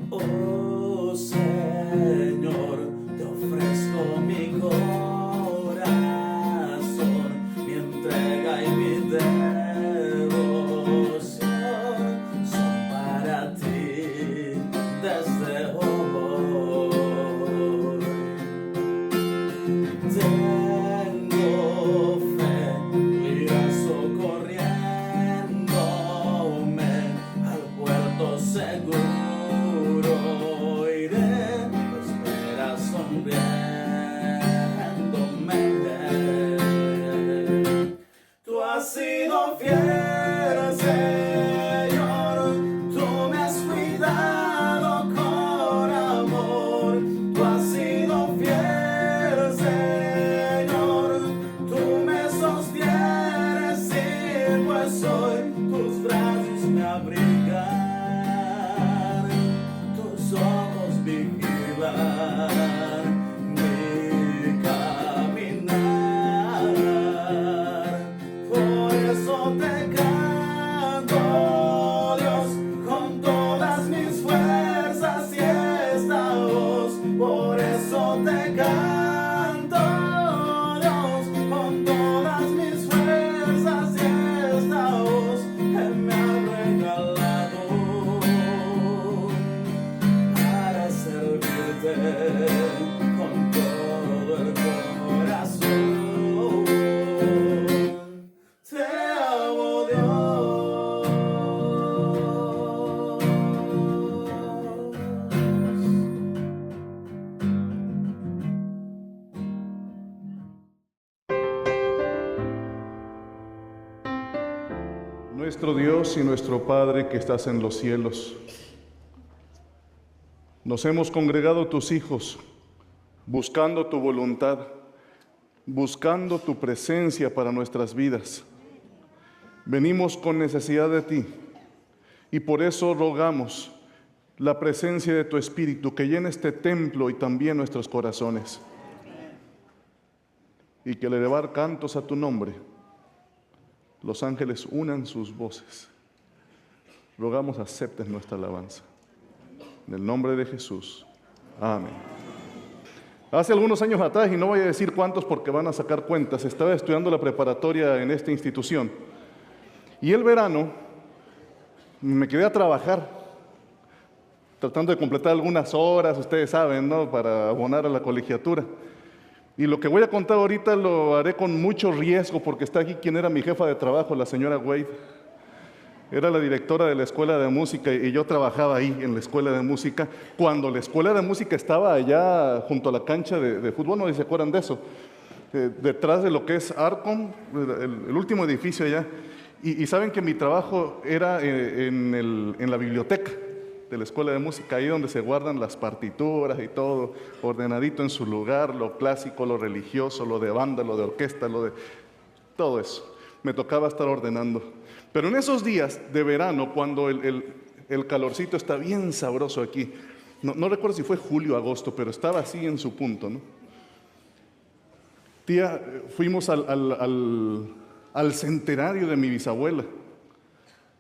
Speaker 1: Oh Señor, te ofrezco mi corazón, mi entrega y mi devoción son para ti desde hoy. Tengo fe, irás socorriéndome al puerto seguro. Tú has sido fiel, Señor, tú me has cuidado con amor. Tú has sido fiel, Señor, tú me sostienes y pues hoy tus brazos me abrigan, tus ojos vigilan mi caminar. Por eso te canto, Dios, con todas mis fuerzas y esta voz. Por eso te canto, Dios, con todas mis fuerzas y esta voz que me has regalado para servirte con todo el corazón. Te amo, Dios.
Speaker 18: Nuestro Dios y nuestro Padre que estás en los cielos, nos hemos congregado tus hijos, buscando tu voluntad, buscando tu presencia para nuestras vidas. Venimos con necesidad de ti y por eso rogamos la presencia de tu Espíritu que llene este templo y también nuestros corazones. Y que al elevar cantos a tu nombre, los ángeles unan sus voces. Rogamos aceptes nuestra alabanza. En el nombre de Jesús. Amén. Hace algunos años atrás, y no voy a decir cuántos porque van a sacar cuentas, estaba estudiando la preparatoria en esta institución. Y el verano me quedé a trabajar, tratando de completar algunas horas, ustedes saben, ¿no?, para abonar a la colegiatura. Y lo que voy a contar ahorita lo haré con mucho riesgo porque está aquí quien era mi jefa de trabajo, la señora Wade. Era la directora de la escuela de música y yo trabajaba ahí en la escuela de música. Cuando la escuela de música estaba allá junto a la cancha de fútbol, no sé si se acuerdan de eso, detrás de lo que es Arcom, el último edificio allá. Y saben que mi trabajo era en la biblioteca de la escuela de música, ahí donde se guardan las partituras y todo, ordenadito en su lugar, lo clásico, lo religioso, lo de banda, lo de orquesta, lo de todo eso. Me tocaba estar ordenando. Pero en esos días de verano, cuando El calorcito está bien sabroso aquí. No recuerdo si fue julio o agosto, pero estaba así en su punto, ¿no? Tía, fuimos al centenario de mi bisabuela,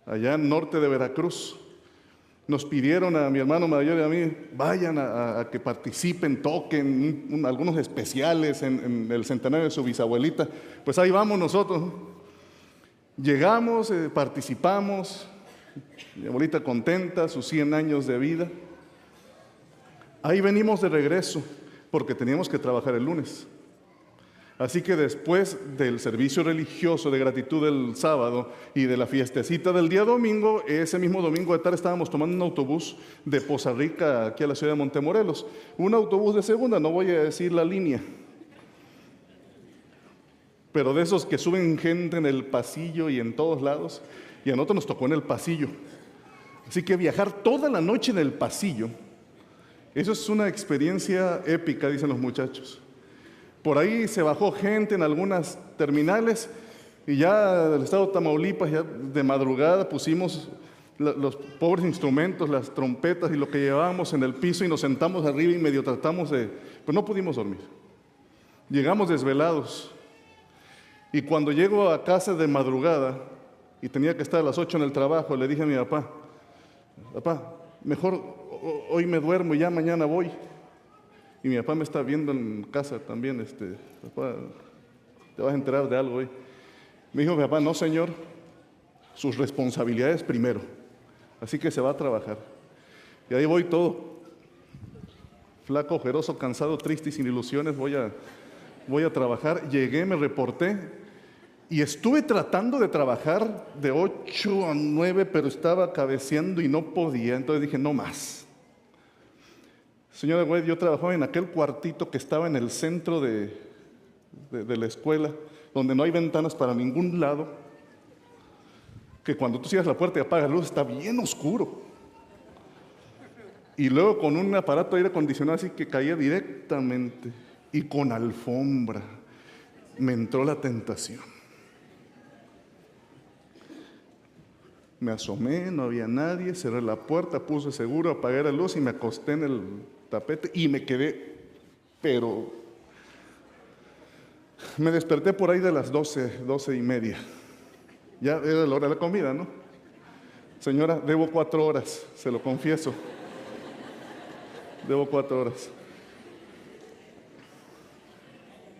Speaker 18: allá en norte de Veracruz. Nos pidieron a mi hermano mayor y a mí, vayan a que participen, toquen algunos especiales en el centenario de su bisabuelita. Pues ahí vamos nosotros, ¿no? Llegamos, participamos, mi abuelita contenta, sus 100 años de vida. Ahí venimos de regreso, porque teníamos que trabajar el lunes. Así que después del servicio religioso de gratitud del sábado y de la fiestecita del día domingo, ese mismo domingo de tarde estábamos tomando un autobús de Poza Rica aquí a la ciudad de Montemorelos. Un autobús de segunda, no voy a decir la línea, pero de esos que suben gente en el pasillo y en todos lados, y a nosotros nos tocó en el pasillo. Así que viajar toda la noche en el pasillo, eso es una experiencia épica, dicen los muchachos. Por ahí se bajó gente en algunas terminales y ya del estado de Tamaulipas, ya de madrugada pusimos los pobres instrumentos, las trompetas y lo que llevábamos en el piso y nos sentamos arriba y medio tratamos de... Pues no pudimos dormir. Llegamos desvelados y cuando llego a casa de madrugada y tenía que estar a las 8 en el trabajo, le dije a mi papá, papá, mejor hoy me duermo y ya mañana voy. Y mi papá me está viendo en casa también, papá, te vas a enterar de algo hoy. Me dijo mi papá, no señor, sus responsabilidades primero, así que se va a trabajar. Y ahí voy todo, flaco, ojeroso, cansado, triste y sin ilusiones, voy a trabajar. Llegué, me reporté y estuve tratando de trabajar de 8 a 9, pero estaba cabeceando y no podía, entonces dije, no más. Señora Güey, yo trabajaba en aquel cuartito que estaba en el centro de la escuela, donde no hay ventanas para ningún lado, que cuando tú cierras la puerta y apagas la luz está bien oscuro. Y luego con un aparato de aire acondicionado así que caía directamente, y con alfombra, me entró la tentación. Me asomé, no había nadie, cerré la puerta, puse seguro, apagué la luz y me acosté en el tapete y me quedé, pero me desperté por ahí de las 12:30. Ya era la hora de la comida, ¿no? Señora, debo 4 horas, se lo confieso. Debo 4 horas.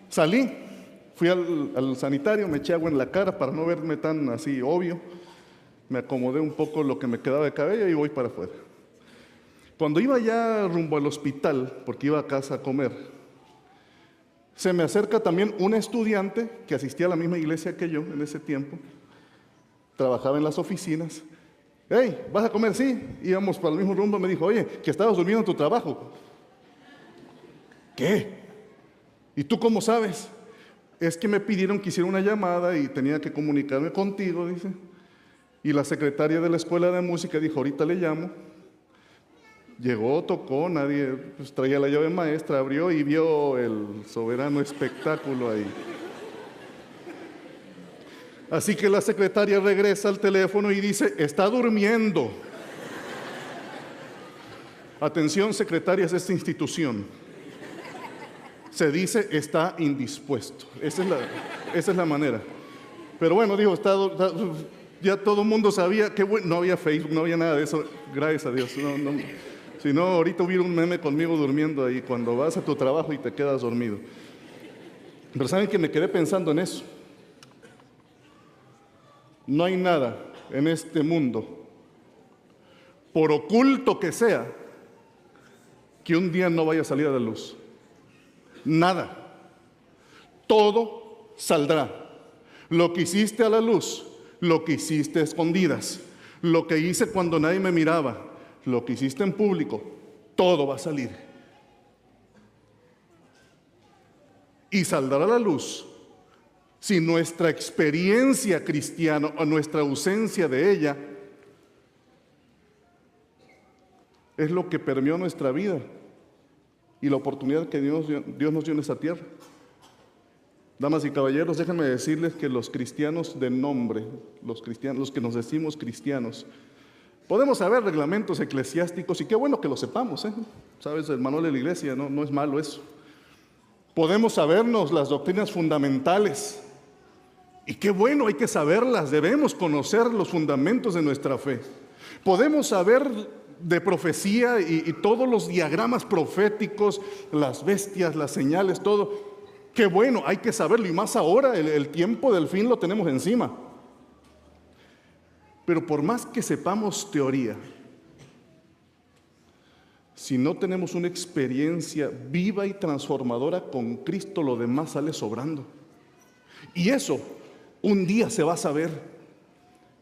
Speaker 18: Salí, fui al sanitario, me eché agua en la cara para no verme tan así obvio. Me acomodé un poco lo que me quedaba de cabello y voy para afuera. Cuando iba ya rumbo al hospital, porque iba a casa a comer, se me acerca también un estudiante que asistía a la misma iglesia que yo en ese tiempo, trabajaba en las oficinas. Hey, ¿vas a comer? Sí. Íbamos para el mismo rumbo, me dijo, oye, que estabas durmiendo en tu trabajo. ¿Qué? ¿Y tú cómo sabes? Es que me pidieron que hiciera una llamada y tenía que comunicarme contigo, dice. Y la secretaria de la escuela de música dijo, ahorita le llamo. Llegó, tocó, nadie pues, traía la llave maestra, abrió y vio el soberano espectáculo ahí. Así que la secretaria regresa al teléfono y dice, está durmiendo. Atención, secretarias de esta institución. Se dice, está indispuesto. Esa es la manera. Pero bueno, dijo, ya todo el mundo sabía que bueno, no había Facebook, no había nada de eso, gracias a Dios. No. Si no, ahorita hubiera un meme conmigo durmiendo ahí, cuando vas a tu trabajo y te quedas dormido. Pero ¿saben que me quedé pensando en eso? No hay nada en este mundo, por oculto que sea, que un día no vaya a salir a la luz. Nada. Todo saldrá. Lo que hiciste a la luz, lo que hiciste a escondidas, lo que hice cuando nadie me miraba, lo que hiciste en público, todo va a salir. Y saldrá a la luz si nuestra experiencia cristiana o nuestra ausencia de ella es lo que permeó nuestra vida y la oportunidad que Dios nos dio en esta tierra. Damas y caballeros, déjenme decirles que los cristianos de nombre, los que nos decimos cristianos, Podemos saber reglamentos eclesiásticos y qué bueno que lo sepamos, ¿eh? ¿Sabes? El manual de la iglesia, no es malo eso. Podemos sabernos las doctrinas fundamentales y qué bueno, hay que saberlas, debemos conocer los fundamentos de nuestra fe. Podemos saber de profecía y todos los diagramas proféticos, las bestias, las señales, todo. Qué bueno, hay que saberlo y más ahora, el tiempo del fin lo tenemos encima. Pero por más que sepamos teoría, si no tenemos una experiencia viva y transformadora con Cristo, lo demás sale sobrando. Y eso un día se va a saber.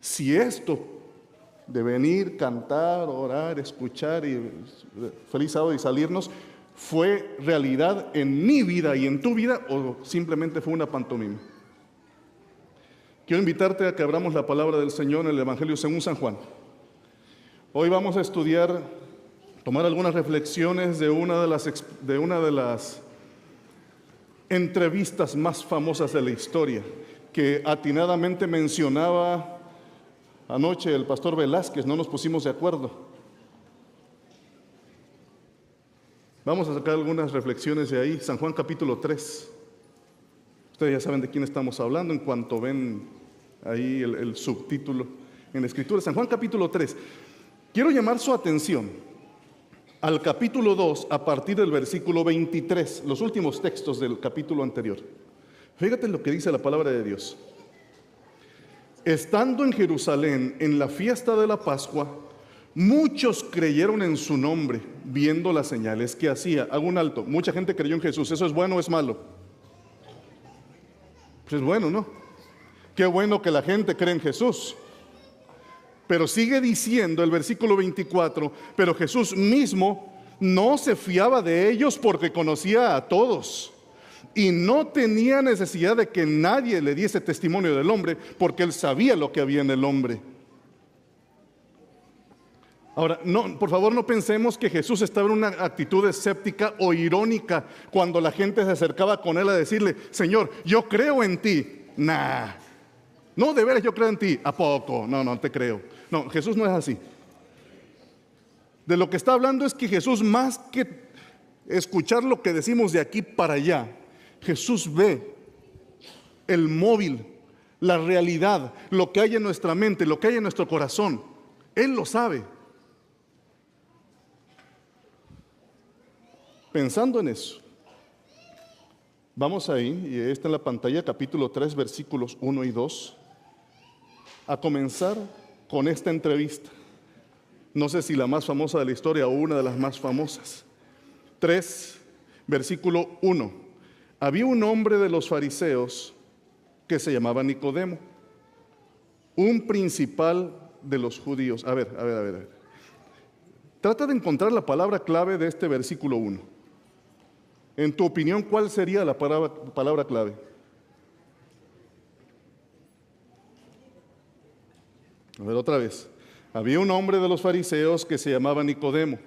Speaker 18: Si esto de venir, cantar, orar, escuchar y feliz sábado y salirnos fue realidad en mi vida y en tu vida o simplemente fue una pantomima. Quiero invitarte a que abramos la palabra del Señor en el Evangelio según San Juan. Hoy vamos a estudiar, tomar algunas reflexiones de una de las entrevistas más famosas de la historia, que atinadamente mencionaba anoche el pastor Velázquez, no nos pusimos de acuerdo. Vamos a sacar algunas reflexiones de ahí. San Juan capítulo 3. Ustedes ya saben de quién estamos hablando en cuanto ven ahí el subtítulo en la escritura. San Juan capítulo 3. Quiero llamar su atención al capítulo 2 a partir del versículo 23, los últimos textos del capítulo anterior. Fíjate lo que dice la palabra de Dios. Estando en Jerusalén en la fiesta de la Pascua, muchos creyeron en su nombre, viendo las señales que hacía. Hago un alto. Mucha gente creyó en Jesús. ¿Eso es bueno o es malo? Pues es bueno, ¿no? Qué bueno que la gente cree en Jesús. Pero sigue diciendo el versículo 24, pero Jesús mismo no se fiaba de ellos porque conocía a todos y no tenía necesidad de que nadie le diese testimonio del hombre porque él sabía lo que había en el hombre. Ahora, no, por favor no pensemos que Jesús estaba en una actitud escéptica o irónica cuando la gente se acercaba con él a decirle, Señor, yo creo en ti. Nah, no, de veras yo creo en ti. ¿A poco? No te creo. No, Jesús no es así. De lo que está hablando es que Jesús, más que escuchar lo que decimos de aquí para allá, Jesús ve el móvil, la realidad, lo que hay en nuestra mente, lo que hay en nuestro corazón. Él lo sabe. Pensando en eso, vamos ahí, y está en la pantalla, capítulo 3, versículos 1 y 2, a comenzar con esta entrevista. No sé si la más famosa de la historia o una de las más famosas. 3, versículo 1. Había un hombre de los fariseos que se llamaba Nicodemo, un principal de los judíos. A ver. Trata de encontrar la palabra clave de este versículo 1. En tu opinión, ¿cuál sería la palabra clave? A ver, otra vez. Había un hombre de los fariseos que se llamaba Nicodemo,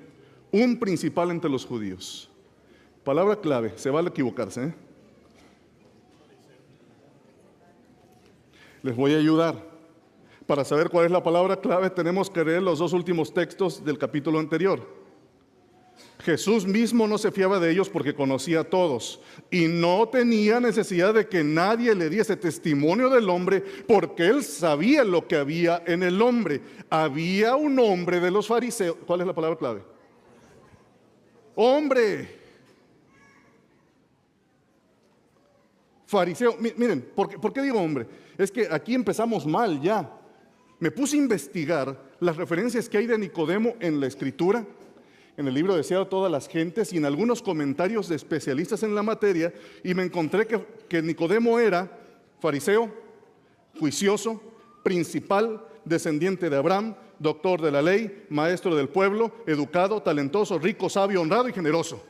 Speaker 18: un principal entre los judíos. Palabra clave, se vale equivocarse, ¿eh? Les voy a ayudar. Para saber cuál es la palabra clave, tenemos que leer los dos últimos textos del capítulo anterior. Jesús mismo no se fiaba de ellos porque conocía a todos y no tenía necesidad de que nadie le diese testimonio del hombre porque él sabía lo que había en el hombre. Había un hombre de los fariseos. ¿Cuál es la palabra clave? Hombre. Fariseo. Miren, ¿por qué digo hombre? Es que aquí empezamos mal ya. Me puse a investigar las referencias que hay de Nicodemo en la Escritura, en el libro Deseado a todas las gentes y en algunos comentarios de especialistas en la materia, y me encontré que Nicodemo era fariseo, juicioso, principal, descendiente de Abraham, doctor de la ley, maestro del pueblo, educado, talentoso, rico, sabio, honrado y generoso.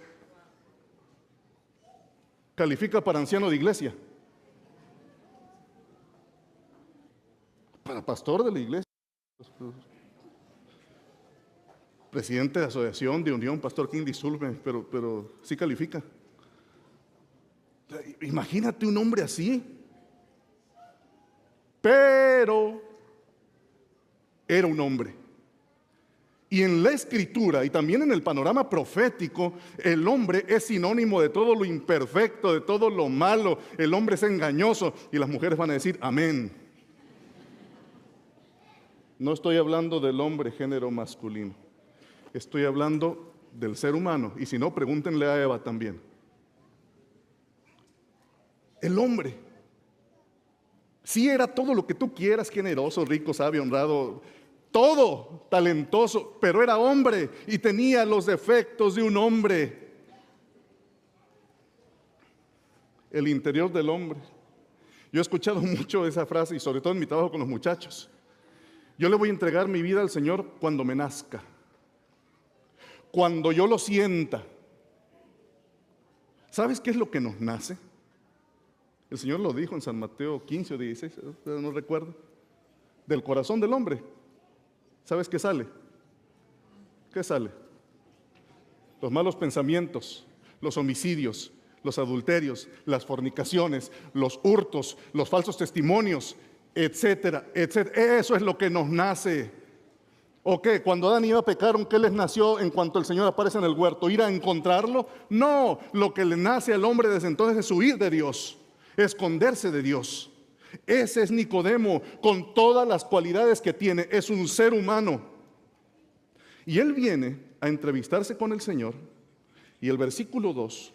Speaker 18: Califica para anciano de iglesia, para pastor de la iglesia, presidente de asociación, de unión, pastor King, disculpe, pero sí califica. Imagínate un hombre así. Pero era un hombre. Y en la Escritura y también en el panorama profético, el hombre es sinónimo de todo lo imperfecto, de todo lo malo. El hombre es engañoso y las mujeres van a decir amén. No estoy hablando del hombre género masculino. Estoy hablando del ser humano. Y si no, pregúntenle a Eva también. El hombre sí era todo lo que tú quieras, generoso, rico, sabio, honrado, todo, talentoso, pero era hombre y tenía los defectos de un hombre. El interior del hombre. Yo he escuchado mucho esa frase y sobre todo en mi trabajo con los muchachos. Yo le voy a entregar mi vida al Señor cuando me nazca, cuando yo lo sienta. ¿Sabes qué es lo que nos nace? El Señor lo dijo en San Mateo 15 o 16, no recuerdo. Del corazón del hombre. ¿Sabes qué sale? ¿Qué sale? Los malos pensamientos, los homicidios, los adulterios, las fornicaciones, los hurtos, los falsos testimonios, etcétera, etcétera. Eso es lo que nos nace. ¿O qué? Cuando Adán y Eva pecaron, ¿qué les nació en cuanto el Señor aparece en el huerto? ¿Ir a encontrarlo? No, lo que le nace al hombre desde entonces es huir de Dios, esconderse de Dios. Ese es Nicodemo, con todas las cualidades que tiene. Es un ser humano. Y él viene a entrevistarse con el Señor. Y el versículo 2,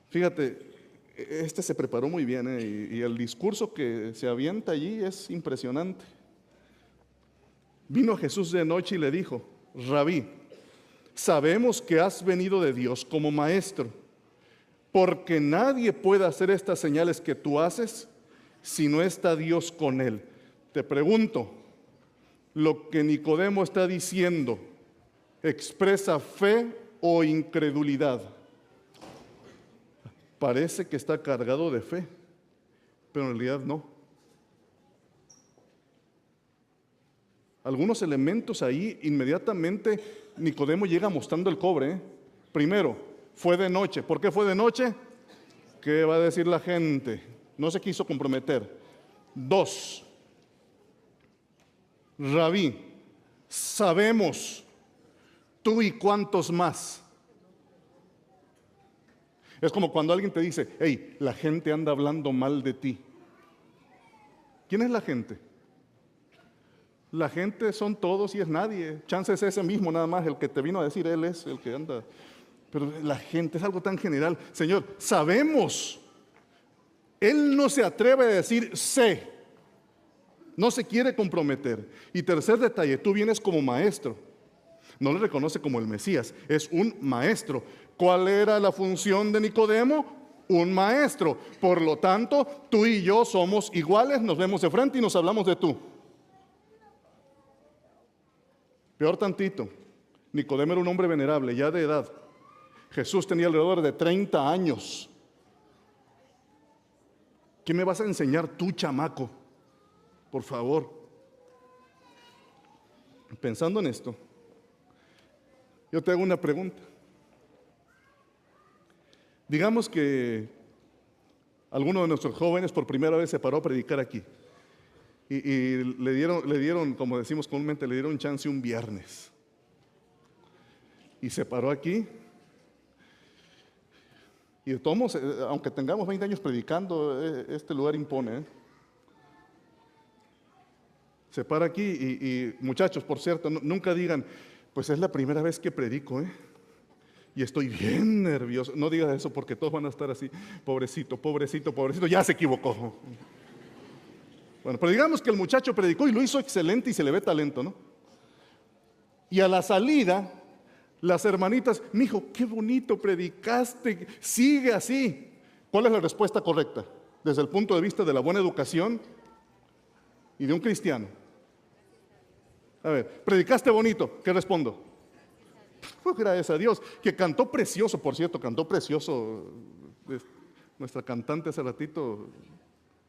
Speaker 18: fíjate, este se preparó muy bien, y el discurso que se avienta allí es impresionante. Vino Jesús de noche y le dijo: Rabí, sabemos que has venido de Dios como maestro, porque nadie puede hacer estas señales que tú haces si no está Dios con él. Te pregunto, ¿lo que Nicodemo está diciendo expresa fe o incredulidad? Parece que está cargado de fe, pero en realidad no. Algunos elementos ahí, inmediatamente Nicodemo llega mostrando el cobre. Primero, fue de noche. ¿Por qué fue de noche? ¿Qué va a decir la gente? No se quiso comprometer. 2, Rabí, sabemos, tú y cuántos más. Es como cuando alguien te dice: hey, la gente anda hablando mal de ti. ¿Quién es la gente? La gente son todos y es nadie. Chance es ese mismo nada más, el que te vino a decir, él es el que anda. Pero la gente es algo tan general. Señor, sabemos. Él no se atreve a decir sé. No se quiere comprometer. Y tercer detalle, tú vienes como maestro. No le reconoce como el Mesías, es un maestro. ¿Cuál era la función de Nicodemo? Un maestro. Por lo tanto, tú y yo somos iguales, nos vemos de frente y nos hablamos de tú. Peor tantito, Nicodemo era un hombre venerable, ya de edad. Jesús tenía alrededor de 30 años. ¿Qué me vas a enseñar tú, chamaco? Por favor. Pensando en esto, yo te hago una pregunta. Digamos que alguno de nuestros jóvenes por primera vez se paró a predicar aquí. Y le dieron, como decimos comúnmente, le dieron chance un viernes. Y se paró aquí. Y de todos modos, aunque tengamos 20 años predicando, este lugar impone. Se para aquí y muchachos, por cierto, nunca digan, pues es la primera vez que predico, y estoy bien nervioso. No digas eso porque todos van a estar así, pobrecito, pobrecito, pobrecito, ya se equivocó. Bueno, pero digamos que el muchacho predicó y lo hizo excelente y se le ve talento, ¿no? Y a la salida, las hermanitas, mijo, qué bonito predicaste, sigue así. ¿Cuál es la respuesta correcta? Desde el punto de vista de la buena educación y de un cristiano. A ver, predicaste bonito, ¿qué respondo? Pues gracias a Dios, que cantó precioso, por cierto, cantó precioso nuestra cantante hace ratito,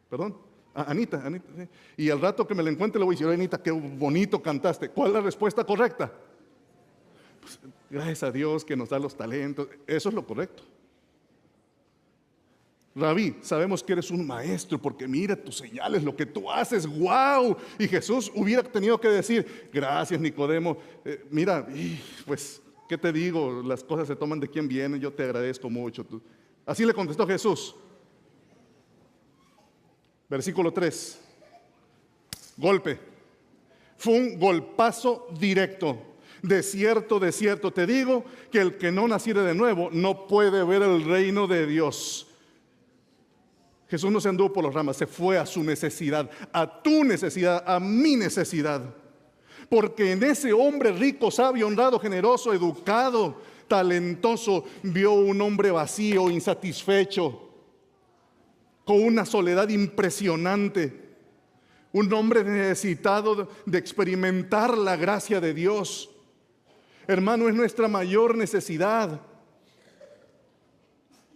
Speaker 18: perdón. Anita, sí. Y al rato que me la encuentre le voy a decir, Anita, qué bonito cantaste. ¿Cuál es la respuesta correcta? Pues, gracias a Dios que nos da los talentos. Eso es lo correcto. Rabí, sabemos que eres un maestro porque mira tus señales, lo que tú haces, wow. Y Jesús hubiera tenido que decir, gracias Nicodemo, mira, pues, ¿qué te digo? Las cosas se toman de quien vienen, yo te agradezco mucho. Así le contestó Jesús. Versículo 3. Golpe. Fue un golpazo directo. De cierto te digo que el que no naciere de nuevo no puede ver el reino de Dios. Jesús no se anduvo por las ramas, se fue a su necesidad, a tu necesidad, a mi necesidad. Porque en ese hombre rico, sabio, honrado, generoso, educado, talentoso, vio un hombre vacío, insatisfecho, con una soledad impresionante. Un hombre necesitado de experimentar la gracia de Dios. Hermano, es nuestra mayor necesidad.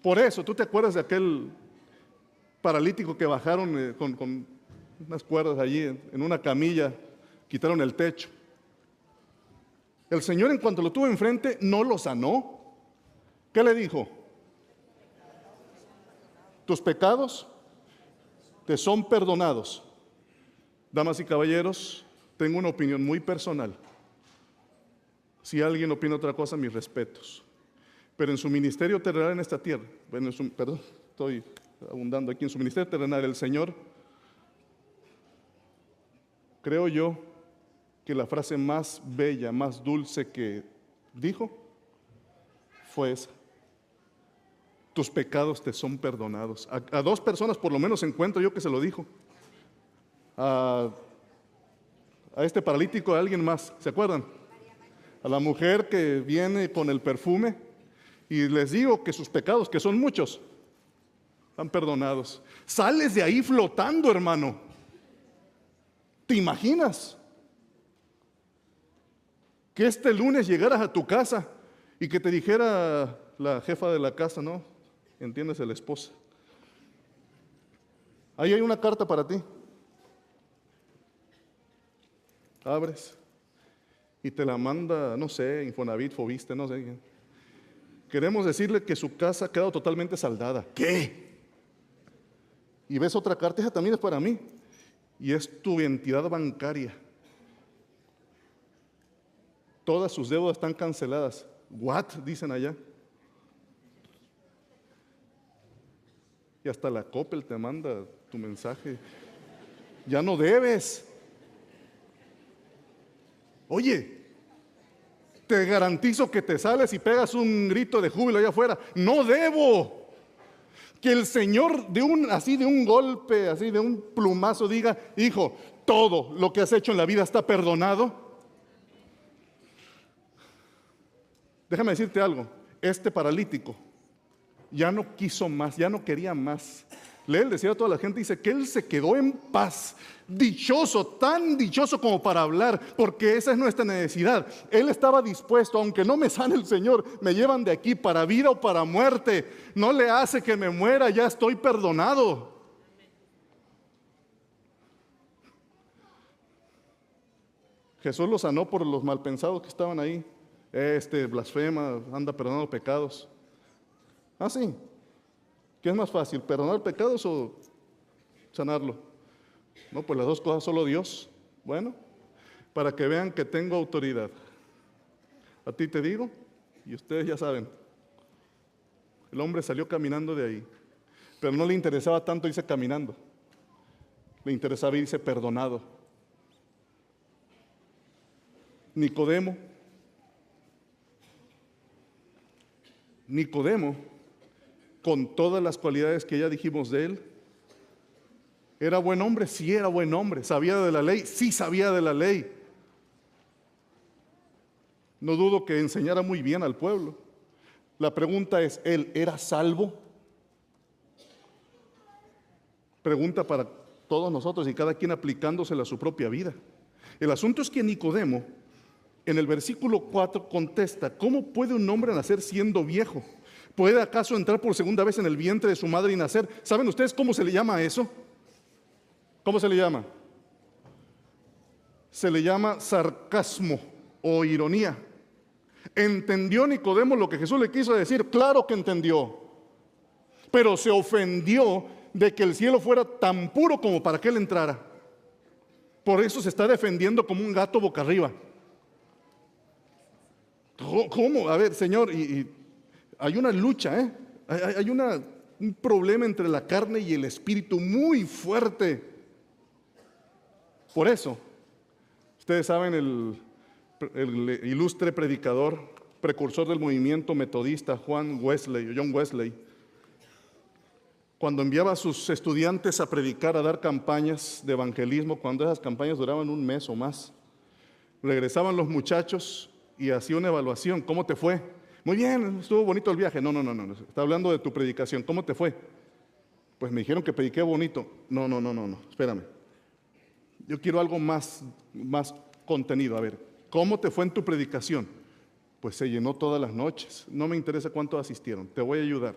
Speaker 18: Por eso, ¿tú te acuerdas de aquel paralítico que bajaron con unas cuerdas allí en una camilla, quitaron el techo? El Señor, en cuanto lo tuvo enfrente, no lo sanó. ¿Qué le dijo? Tus pecados te son perdonados. Damas y caballeros, tengo una opinión muy personal. Si alguien opina otra cosa, mis respetos. Pero en su ministerio terrenal en esta tierra, perdón, estoy abundando aquí, en su ministerio terrenal, el Señor, creo yo que la frase más bella, más dulce que dijo fue esa: tus pecados te son perdonados. A dos personas por lo menos encuentro yo que se lo dijo. A este paralítico, a alguien más, ¿se acuerdan? A la mujer que viene con el perfume, y les digo que sus pecados, que son muchos, están perdonados. Sales de ahí flotando, hermano. ¿Te imaginas que este lunes llegaras a tu casa y que te dijera la jefa de la casa, ¿no? ¿Entiendes? La esposa: ahí hay una carta para ti. Abres y te la manda, no sé, Infonavit, Fobiste, no sé. Queremos decirle que su casa ha quedado totalmente saldada. ¿Qué? Y ves otra carta, esa también es para mí, y es tu entidad bancaria. Todas sus deudas están canceladas. ¿What? Dicen allá. Y hasta la Coppel te manda tu mensaje. Ya no debes. Oye, te garantizo que te sales y pegas un grito de júbilo allá afuera. No debo. Que el Señor de un golpe, así de un plumazo diga: hijo, todo lo que has hecho en la vida está perdonado. Déjame decirte algo. Este paralítico ya no quiso más, ya no quería más. Él decía a toda la gente, dice que él se quedó en paz, dichoso, tan dichoso como para hablar, porque esa es nuestra necesidad. Él estaba dispuesto, aunque no me sane el Señor, me llevan de aquí para vida o para muerte, no le hace que me muera, ya estoy perdonado. Jesús lo sanó por los malpensados que estaban ahí. Blasfema, anda perdonando pecados. Ah, sí. ¿Qué es más fácil, perdonar pecados o sanarlo? No, pues las dos cosas, solo Dios. Bueno, para que vean que tengo autoridad. A ti te digo, y ustedes ya saben, el hombre salió caminando de ahí, pero no le interesaba tanto irse caminando, le interesaba irse perdonado. Nicodemo, con todas las cualidades que ya dijimos de él, ¿era buen hombre? Sí, era buen hombre. ¿Sabía de la ley? Sí, sabía de la ley. No dudo que enseñara muy bien al pueblo. La pregunta es, ¿él era salvo? Pregunta para todos nosotros y cada quien aplicándosela a su propia vida. El asunto es que Nicodemo, en el versículo 4, contesta: ¿cómo puede un hombre nacer siendo viejo? ¿Puede acaso entrar por segunda vez en el vientre de su madre y nacer? ¿Saben ustedes cómo se le llama a eso? ¿Cómo se le llama? Se le llama sarcasmo o ironía. ¿Entendió Nicodemo lo que Jesús le quiso decir? Claro que entendió. pero se ofendió de que el cielo fuera tan puro como para que él entrara. Por eso se está defendiendo como un gato boca arriba. ¿Cómo? A ver, Señor, y hay una lucha, ¿eh? Hay un problema entre la carne y el espíritu muy fuerte. Por eso, ustedes saben, el ilustre predicador, precursor del movimiento metodista, John Wesley, cuando enviaba a sus estudiantes a predicar, a dar campañas de evangelismo, cuando esas campañas duraban un mes o más, regresaban los muchachos y hacía una evaluación. ¿Cómo te fue? Muy bien, estuvo bonito el viaje. No, está hablando de tu predicación. ¿Cómo te fue? Pues me dijeron que prediqué bonito. No, espérame. Yo quiero algo más contenido. A ver, ¿cómo te fue en tu predicación? Pues se llenó todas las noches. No me interesa cuántos asistieron, te voy a ayudar.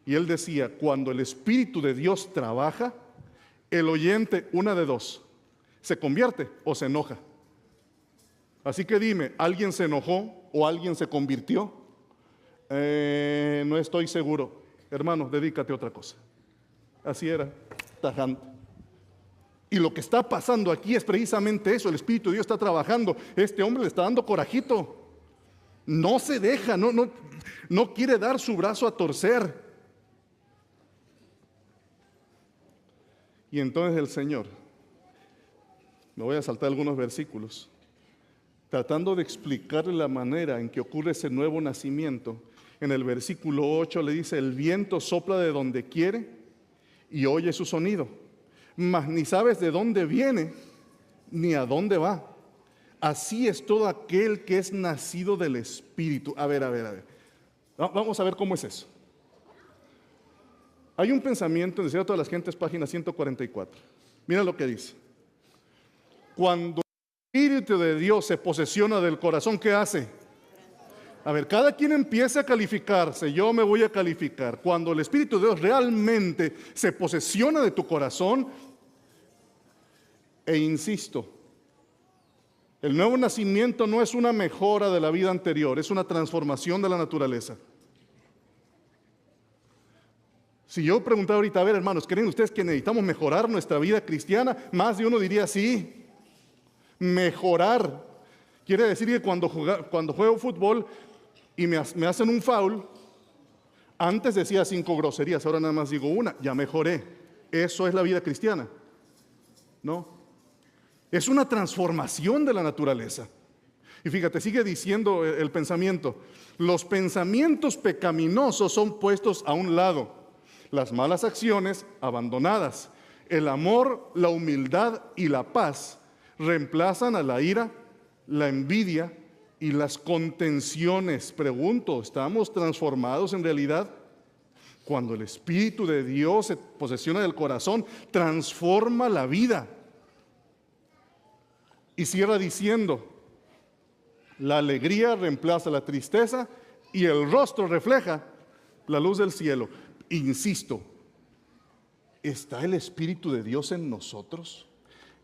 Speaker 18: Y él decía, cuando el Espíritu de Dios trabaja, el oyente, una de dos, se convierte o se enoja. Así que dime, ¿alguien se enojó o alguien se convirtió? No estoy seguro. Hermano, dedícate a otra cosa. Así era, tajante. Y lo que está pasando aquí es precisamente eso. El Espíritu de Dios está trabajando. Este hombre le está dando corajito. No se deja, no quiere dar su brazo a torcer. Y entonces el Señor, me voy a saltar algunos versículos, tratando de explicarle la manera en que ocurre ese nuevo nacimiento. En el versículo 8 le dice, el viento sopla de donde quiere y oye su sonido, mas ni sabes de dónde viene ni a dónde va. Así es todo aquel que es nacido del Espíritu. A ver. Vamos a ver cómo es eso. Hay un pensamiento, decía a todas las gentes, página 144. Mira lo que dice. Cuando el Espíritu de Dios se posesiona del corazón, ¿qué hace? A ver, cada quien empieza a calificarse. Yo me voy a calificar. Cuando el Espíritu de Dios realmente se posesiona de tu corazón, e insisto, el nuevo nacimiento no es una mejora de la vida anterior, es una transformación de la naturaleza. Si yo preguntara ahorita, a ver, hermanos, ¿creen ustedes que necesitamos mejorar nuestra vida cristiana? Más de uno diría sí. Mejorar quiere decir que cuando juego fútbol y me hacen un foul, antes decía 5 groserías, ahora nada más digo una, ya mejoré. ¿Eso es la vida cristiana? No. Es una transformación de la naturaleza. Y fíjate, sigue diciendo el pensamiento. Los pensamientos pecaminosos son puestos a un lado. Las malas acciones abandonadas. El amor, la humildad y la paz reemplazan a la ira, la envidia y las contenciones. Pregunto, ¿estamos transformados en realidad? Cuando el Espíritu de Dios se posesiona del corazón, transforma la vida. Y cierra diciendo, la alegría reemplaza la tristeza y el rostro refleja la luz del cielo. Insisto, ¿está el Espíritu de Dios en nosotros?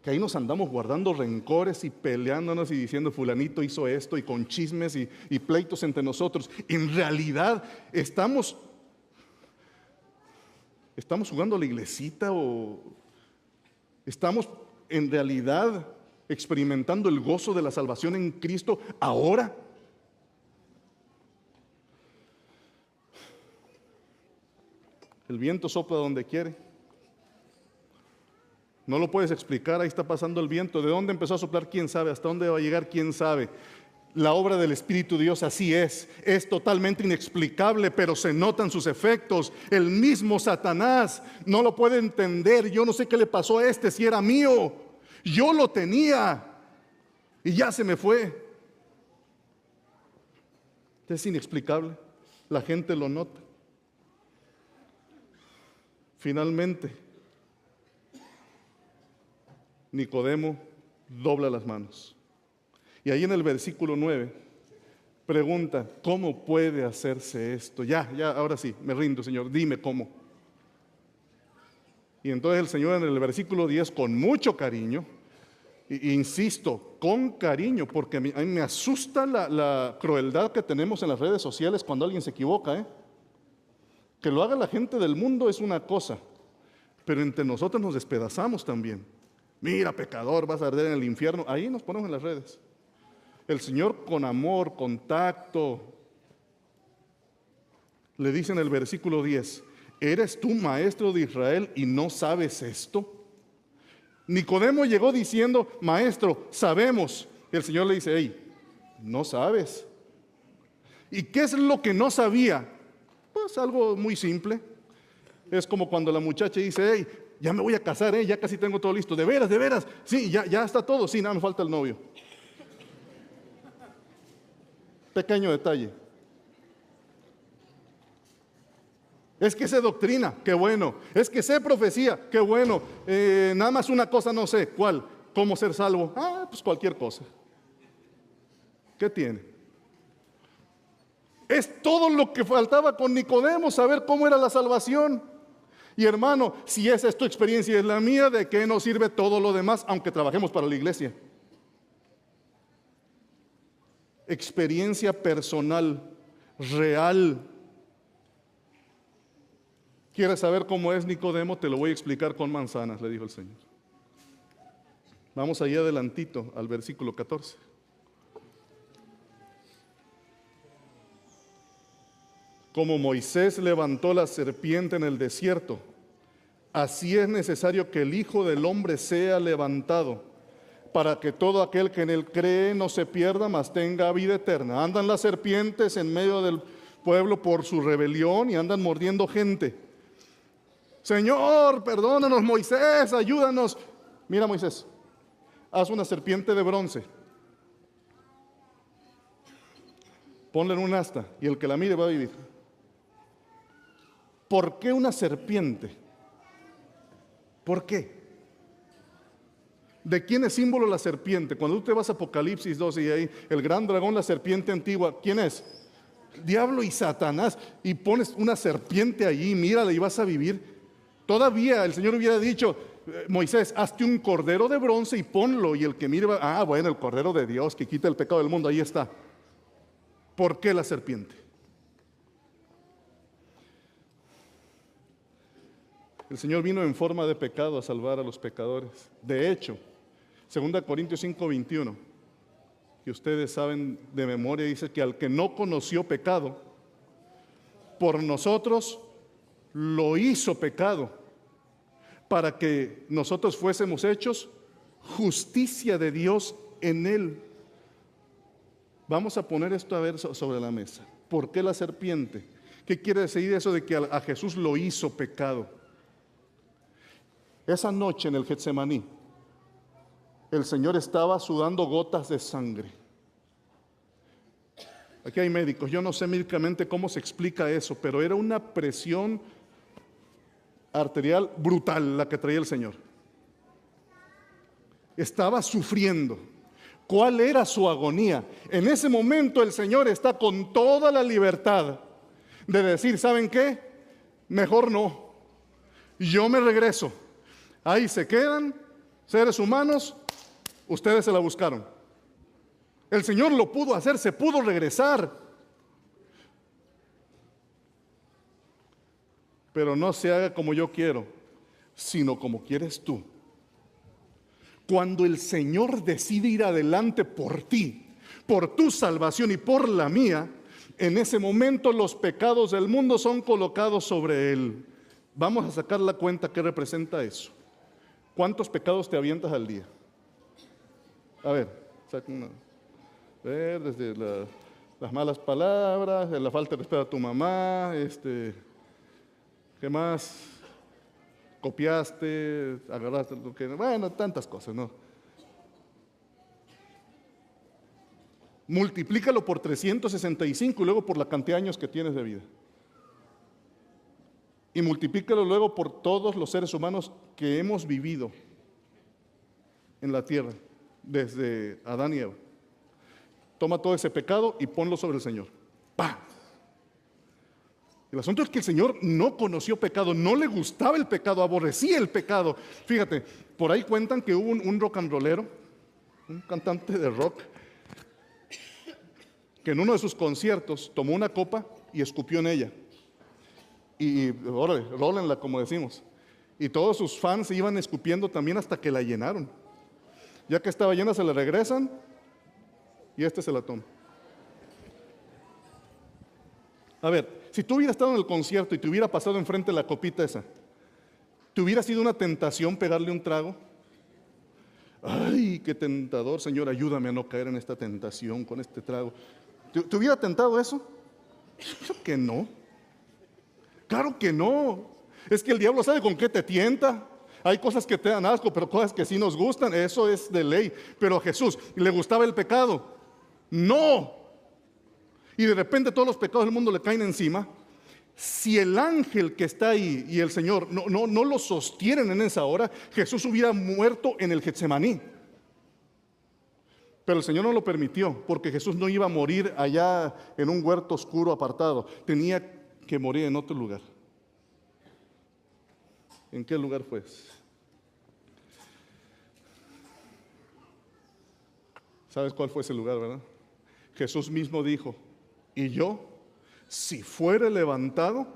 Speaker 18: Que ahí nos andamos guardando rencores y peleándonos y diciendo fulanito hizo esto y con chismes y pleitos entre nosotros. En realidad, ¿estamos jugando a la iglesita o estamos en realidad experimentando el gozo de la salvación en Cristo ahora? El viento sopla donde quiere. No lo puedes explicar, ahí está pasando el viento. ¿De dónde empezó a soplar? ¿Quién sabe? ¿Hasta dónde va a llegar? ¿Quién sabe? La obra del Espíritu de Dios así es totalmente inexplicable, pero se notan sus efectos. El mismo Satanás no lo puede entender. Yo no sé qué le pasó a este, si era mío. Yo lo tenía y ya se me fue. Es inexplicable. La gente lo nota. Finalmente, Nicodemo dobla las manos. Y ahí en el versículo 9 pregunta, ¿cómo puede hacerse esto? Ya, ahora sí, me rindo, Señor, dime cómo. Y entonces el Señor en el versículo 10, con mucho cariño, insisto, con cariño, porque a mí me asusta la crueldad que tenemos en las redes sociales cuando alguien se equivoca, Que lo haga la gente del mundo es una cosa, pero entre nosotros nos despedazamos también. Mira, pecador, vas a arder en el infierno. Ahí nos ponemos en las redes. El Señor con amor, con tacto, le dice en el versículo 10, ¿eres tú maestro de Israel y no sabes esto? Nicodemo llegó diciendo, maestro, sabemos. Y el Señor le dice, hey, no sabes. ¿Y qué es lo que no sabía? Pues algo muy simple. Es como cuando la muchacha dice, hey, ya me voy a casar, ya casi tengo todo listo. ¿De veras, de veras? Sí, ya está todo. Sí, nada, me falta el novio. Pequeño detalle. Es que sé doctrina, qué bueno. Es que sé profecía, qué bueno. Nada más una cosa no sé, ¿cuál? ¿Cómo ser salvo? Pues cualquier cosa. ¿Qué tiene? Es todo lo que faltaba con Nicodemo, saber cómo era la salvación. Y hermano, si esa es tu experiencia y es la mía, ¿de qué nos sirve todo lo demás, aunque trabajemos para la iglesia? Experiencia personal, real. ¿Quieres saber cómo es Nicodemo? Te lo voy a explicar con manzanas, le dijo el Señor. Vamos ahí adelantito al versículo 14. Como Moisés levantó la serpiente en el desierto, así es necesario que el Hijo del Hombre sea levantado, para que todo aquel que en él cree no se pierda, mas tenga vida eterna. Andan las serpientes en medio del pueblo por su rebelión y andan mordiendo gente. Señor, perdónanos, Moisés, ayúdanos. Mira, Moisés, haz una serpiente de bronce. Ponle en un asta y el que la mire va a vivir. ¿Por qué una serpiente? ¿Por qué? ¿De quién es símbolo la serpiente? Cuando tú te vas a Apocalipsis 2 y ahí el gran dragón, la serpiente antigua, ¿quién es? El diablo y Satanás. Y pones una serpiente allí, mírala y vas a vivir. Todavía el Señor hubiera dicho, Moisés, hazte un cordero de bronce y ponlo. Y el que mire va, bueno, el cordero de Dios que quita el pecado del mundo, ahí está. ¿Por qué la serpiente? El Señor vino en forma de pecado a salvar a los pecadores. De hecho, 2 Corintios 5:21, que ustedes saben de memoria, dice que al que no conoció pecado, por nosotros lo hizo pecado, para que nosotros fuésemos hechos justicia de Dios en él. Vamos a poner esto a ver sobre la mesa. ¿Por qué la serpiente? ¿Qué quiere decir eso de que a Jesús lo hizo pecado? Esa noche en el Getsemaní, el Señor estaba sudando gotas de sangre. Aquí hay médicos, yo no sé médicamente cómo se explica eso, pero era una presión arterial brutal la que traía el Señor. Estaba sufriendo. ¿Cuál era su agonía? En ese momento el Señor está con toda la libertad de decir, ¿saben qué? Mejor no. Yo me regreso. Ahí se quedan, seres humanos, ustedes se la buscaron. El Señor lo pudo hacer, se pudo regresar. Pero no se haga como yo quiero, sino como quieres tú. Cuando el Señor decide ir adelante por ti, por tu salvación y por la mía, en ese momento los pecados del mundo son colocados sobre Él. Vamos a sacar la cuenta que representa eso. ¿Cuántos pecados te avientas al día? A ver, saca una. A ver, desde las malas palabras, la falta de respeto a tu mamá, ¿qué más? Copiaste, agarraste lo que... Bueno, tantas cosas, ¿no? Multiplícalo por 365 y luego por la cantidad de años que tienes de vida. Y multiplícalo luego por todos los seres humanos que hemos vivido en la tierra, desde Adán y Eva. Toma todo ese pecado y ponlo sobre el Señor. ¡Pah! El asunto es que el Señor no conoció pecado, no le gustaba el pecado, aborrecía el pecado. Fíjate, por ahí cuentan que hubo un rock and rollero, un cantante de rock, que en uno de sus conciertos tomó una copa y escupió en ella. Y órale, rólenla, como decimos. Y todos sus fans iban escupiendo también hasta que la llenaron. Ya que estaba llena, se la regresan y este se la toma. A ver, si tú hubieras estado en el concierto y te hubiera pasado enfrente la copita esa, ¿te hubiera sido una tentación pegarle un trago? Ay, qué tentador, Señor, ayúdame a no caer en esta tentación con este trago. ¿Te hubiera tentado eso? Claro que no. Claro que no. Es que el diablo sabe con qué te tienta. Hay cosas que te dan asco, pero cosas que sí nos gustan. Eso es de ley. Pero a Jesús le gustaba el pecado. No. Y de repente todos los pecados del mundo le caen encima. Si el ángel que está ahí y el Señor no lo sostienen en esa hora, Jesús hubiera muerto en el Getsemaní. Pero el Señor no lo permitió, porque Jesús no iba a morir allá en un huerto oscuro apartado. Tenía que morir en otro lugar. ¿En qué lugar fue? ¿Sabes cuál fue ese lugar, verdad? Jesús mismo dijo: y yo, si fuere levantado,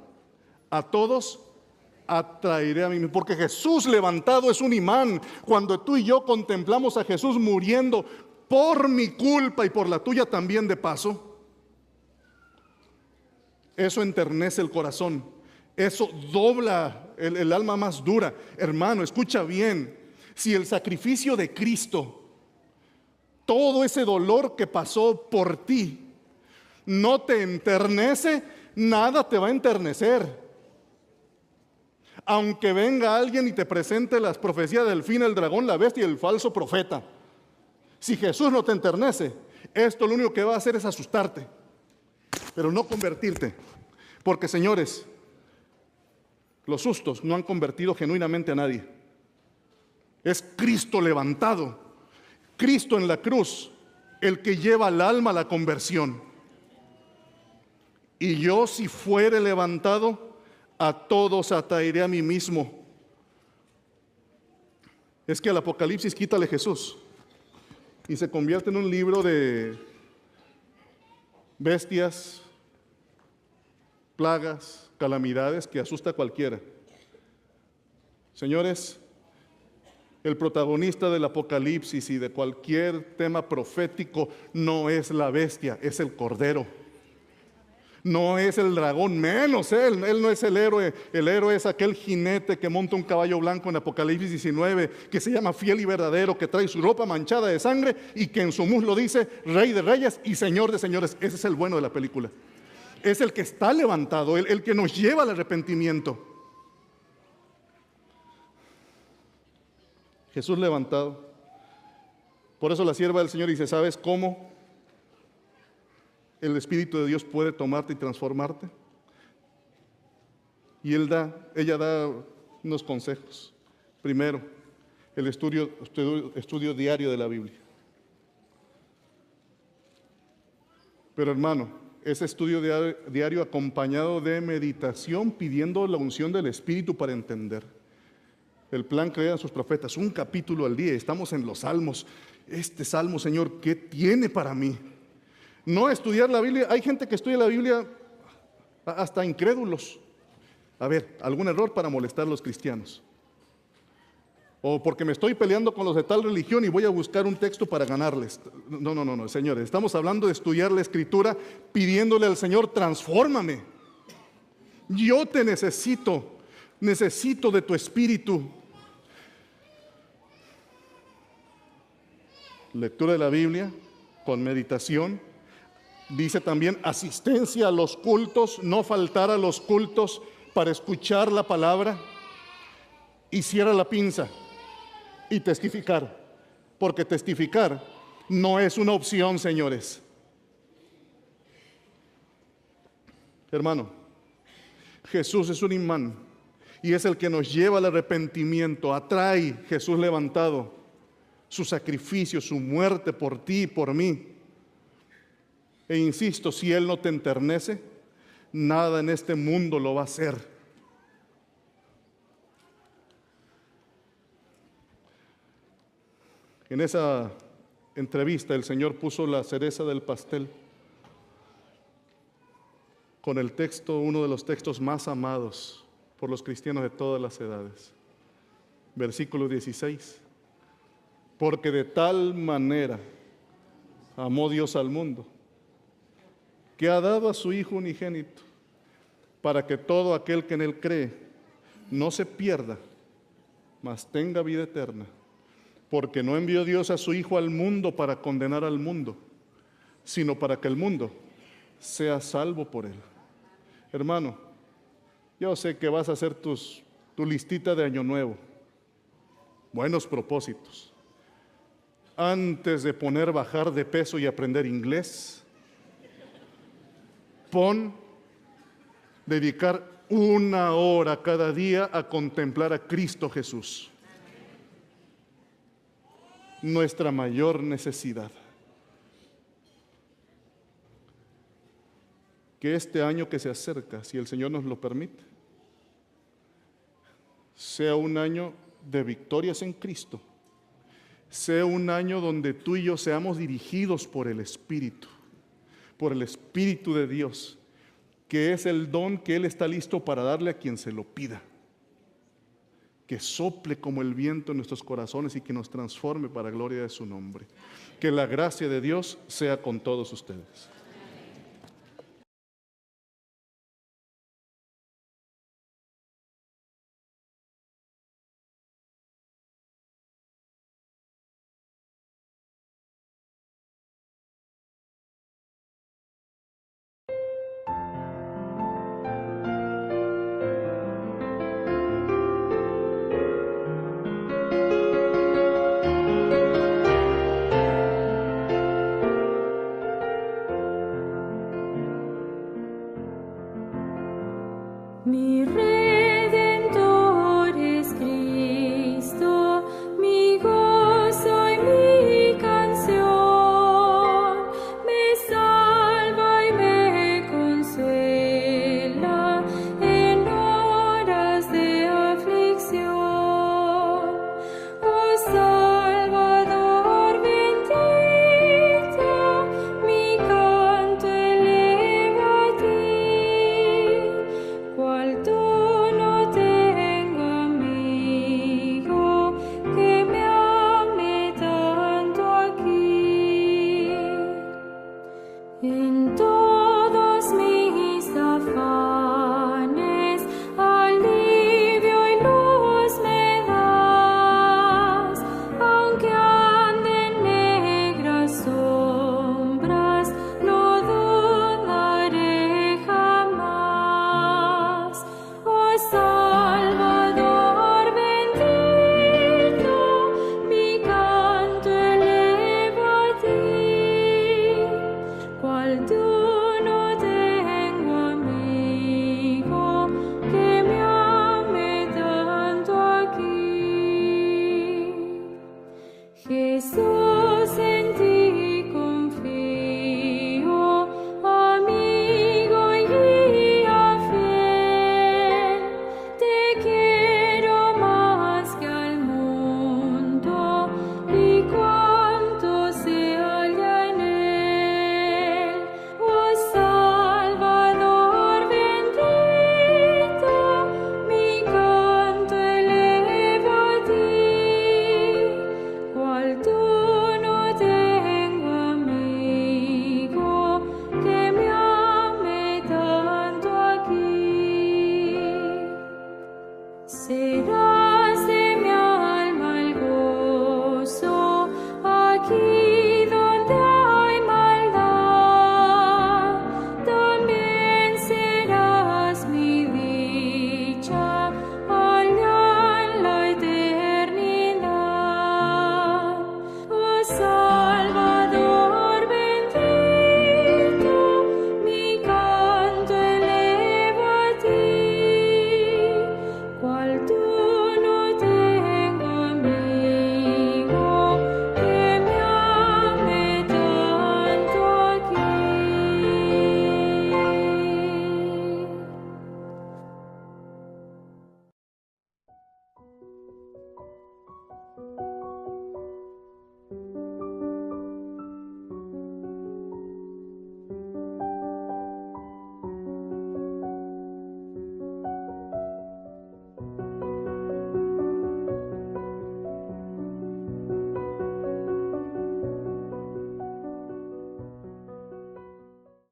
Speaker 18: a todos atraeré a mí mismo. Porque Jesús levantado es un imán. Cuando tú y yo contemplamos a Jesús muriendo por mi culpa y por la tuya también de paso, eso enternece el corazón. Eso dobla el alma más dura. Hermano, escucha bien. Si el sacrificio de Cristo, todo ese dolor que pasó por ti, no te enternece, nada te va a enternecer. Aunque venga alguien y te presente las profecías del fin, el dragón, la bestia y el falso profeta. Si Jesús no te enternece, esto lo único que va a hacer es asustarte, pero no convertirte. Porque, señores, los sustos no han convertido genuinamente a nadie. Es Cristo levantado, Cristo en la cruz, el que lleva al alma a la conversión. Y yo, si fuere levantado, a todos atraeré a mí mismo. Es que al Apocalipsis quítale Jesús y se convierte en un libro de bestias, plagas, calamidades que asusta a cualquiera. Señores, el protagonista del Apocalipsis y de cualquier tema profético no es la bestia, es el Cordero. No es el dragón, menos él no es el héroe. El héroe es aquel jinete que monta un caballo blanco en Apocalipsis 19, que se llama fiel y verdadero, que trae su ropa manchada de sangre y que en su muslo dice Rey de Reyes y Señor de Señores. Ese es el bueno de la película. Es el que está levantado, el que nos lleva al arrepentimiento. Jesús levantado. Por eso la sierva del Señor dice: ¿sabes cómo el Espíritu de Dios puede tomarte y transformarte? Y ella da unos consejos. Primero, el estudio diario de la Biblia. Pero hermano, ese estudio diario acompañado de meditación, pidiendo la unción del Espíritu para entender. El plan que eran sus profetas, un capítulo al día. Estamos en los Salmos. Este Salmo, Señor, ¿qué tiene para mí? No estudiar la Biblia. Hay gente que estudia la Biblia hasta incrédulos. A ver, algún error para molestar a los cristianos. O porque me estoy peleando con los de tal religión y voy a buscar un texto para ganarles. No, señores. Estamos hablando de estudiar la Escritura, pidiéndole al Señor: transfórmame. Yo te necesito de tu Espíritu. Lectura de la Biblia con meditación. Dice también asistencia a los cultos, no faltar a los cultos para escuchar la palabra. Y cierra la pinza. Y testificar. Porque testificar no es una opción, señores. Hermano, Jesús es un imán y es el que nos lleva al arrepentimiento. Atrae Jesús levantado, su sacrificio, su muerte por ti y por mí. E insisto, si Él no te enternece, nada en este mundo lo va a hacer. En esa entrevista el Señor puso la cereza del pastel. con el texto, uno de los textos más amados por los cristianos de todas las edades. Versículo 16. Porque de tal manera amó Dios al mundo, que ha dado a su Hijo unigénito, para que todo aquel que en Él cree no se pierda, mas tenga vida eterna. Porque no envió Dios a su Hijo al mundo para condenar al mundo, sino para que el mundo sea salvo por Él. Hermano, yo sé que vas a hacer tu listita de año nuevo, buenos propósitos. Antes de bajar de peso y aprender inglés, dedicar 1 hora cada día a contemplar a Cristo Jesús. Nuestra mayor necesidad. Que este año que se acerca, si el Señor nos lo permite, sea un año de victorias en Cristo, sea un año donde tú y yo seamos dirigidos por el Espíritu de Dios, que es el don que Él está listo para darle a quien se lo pida. Que sople como el viento en nuestros corazones y que nos transforme para gloria de su nombre. Que la gracia de Dios sea con todos ustedes.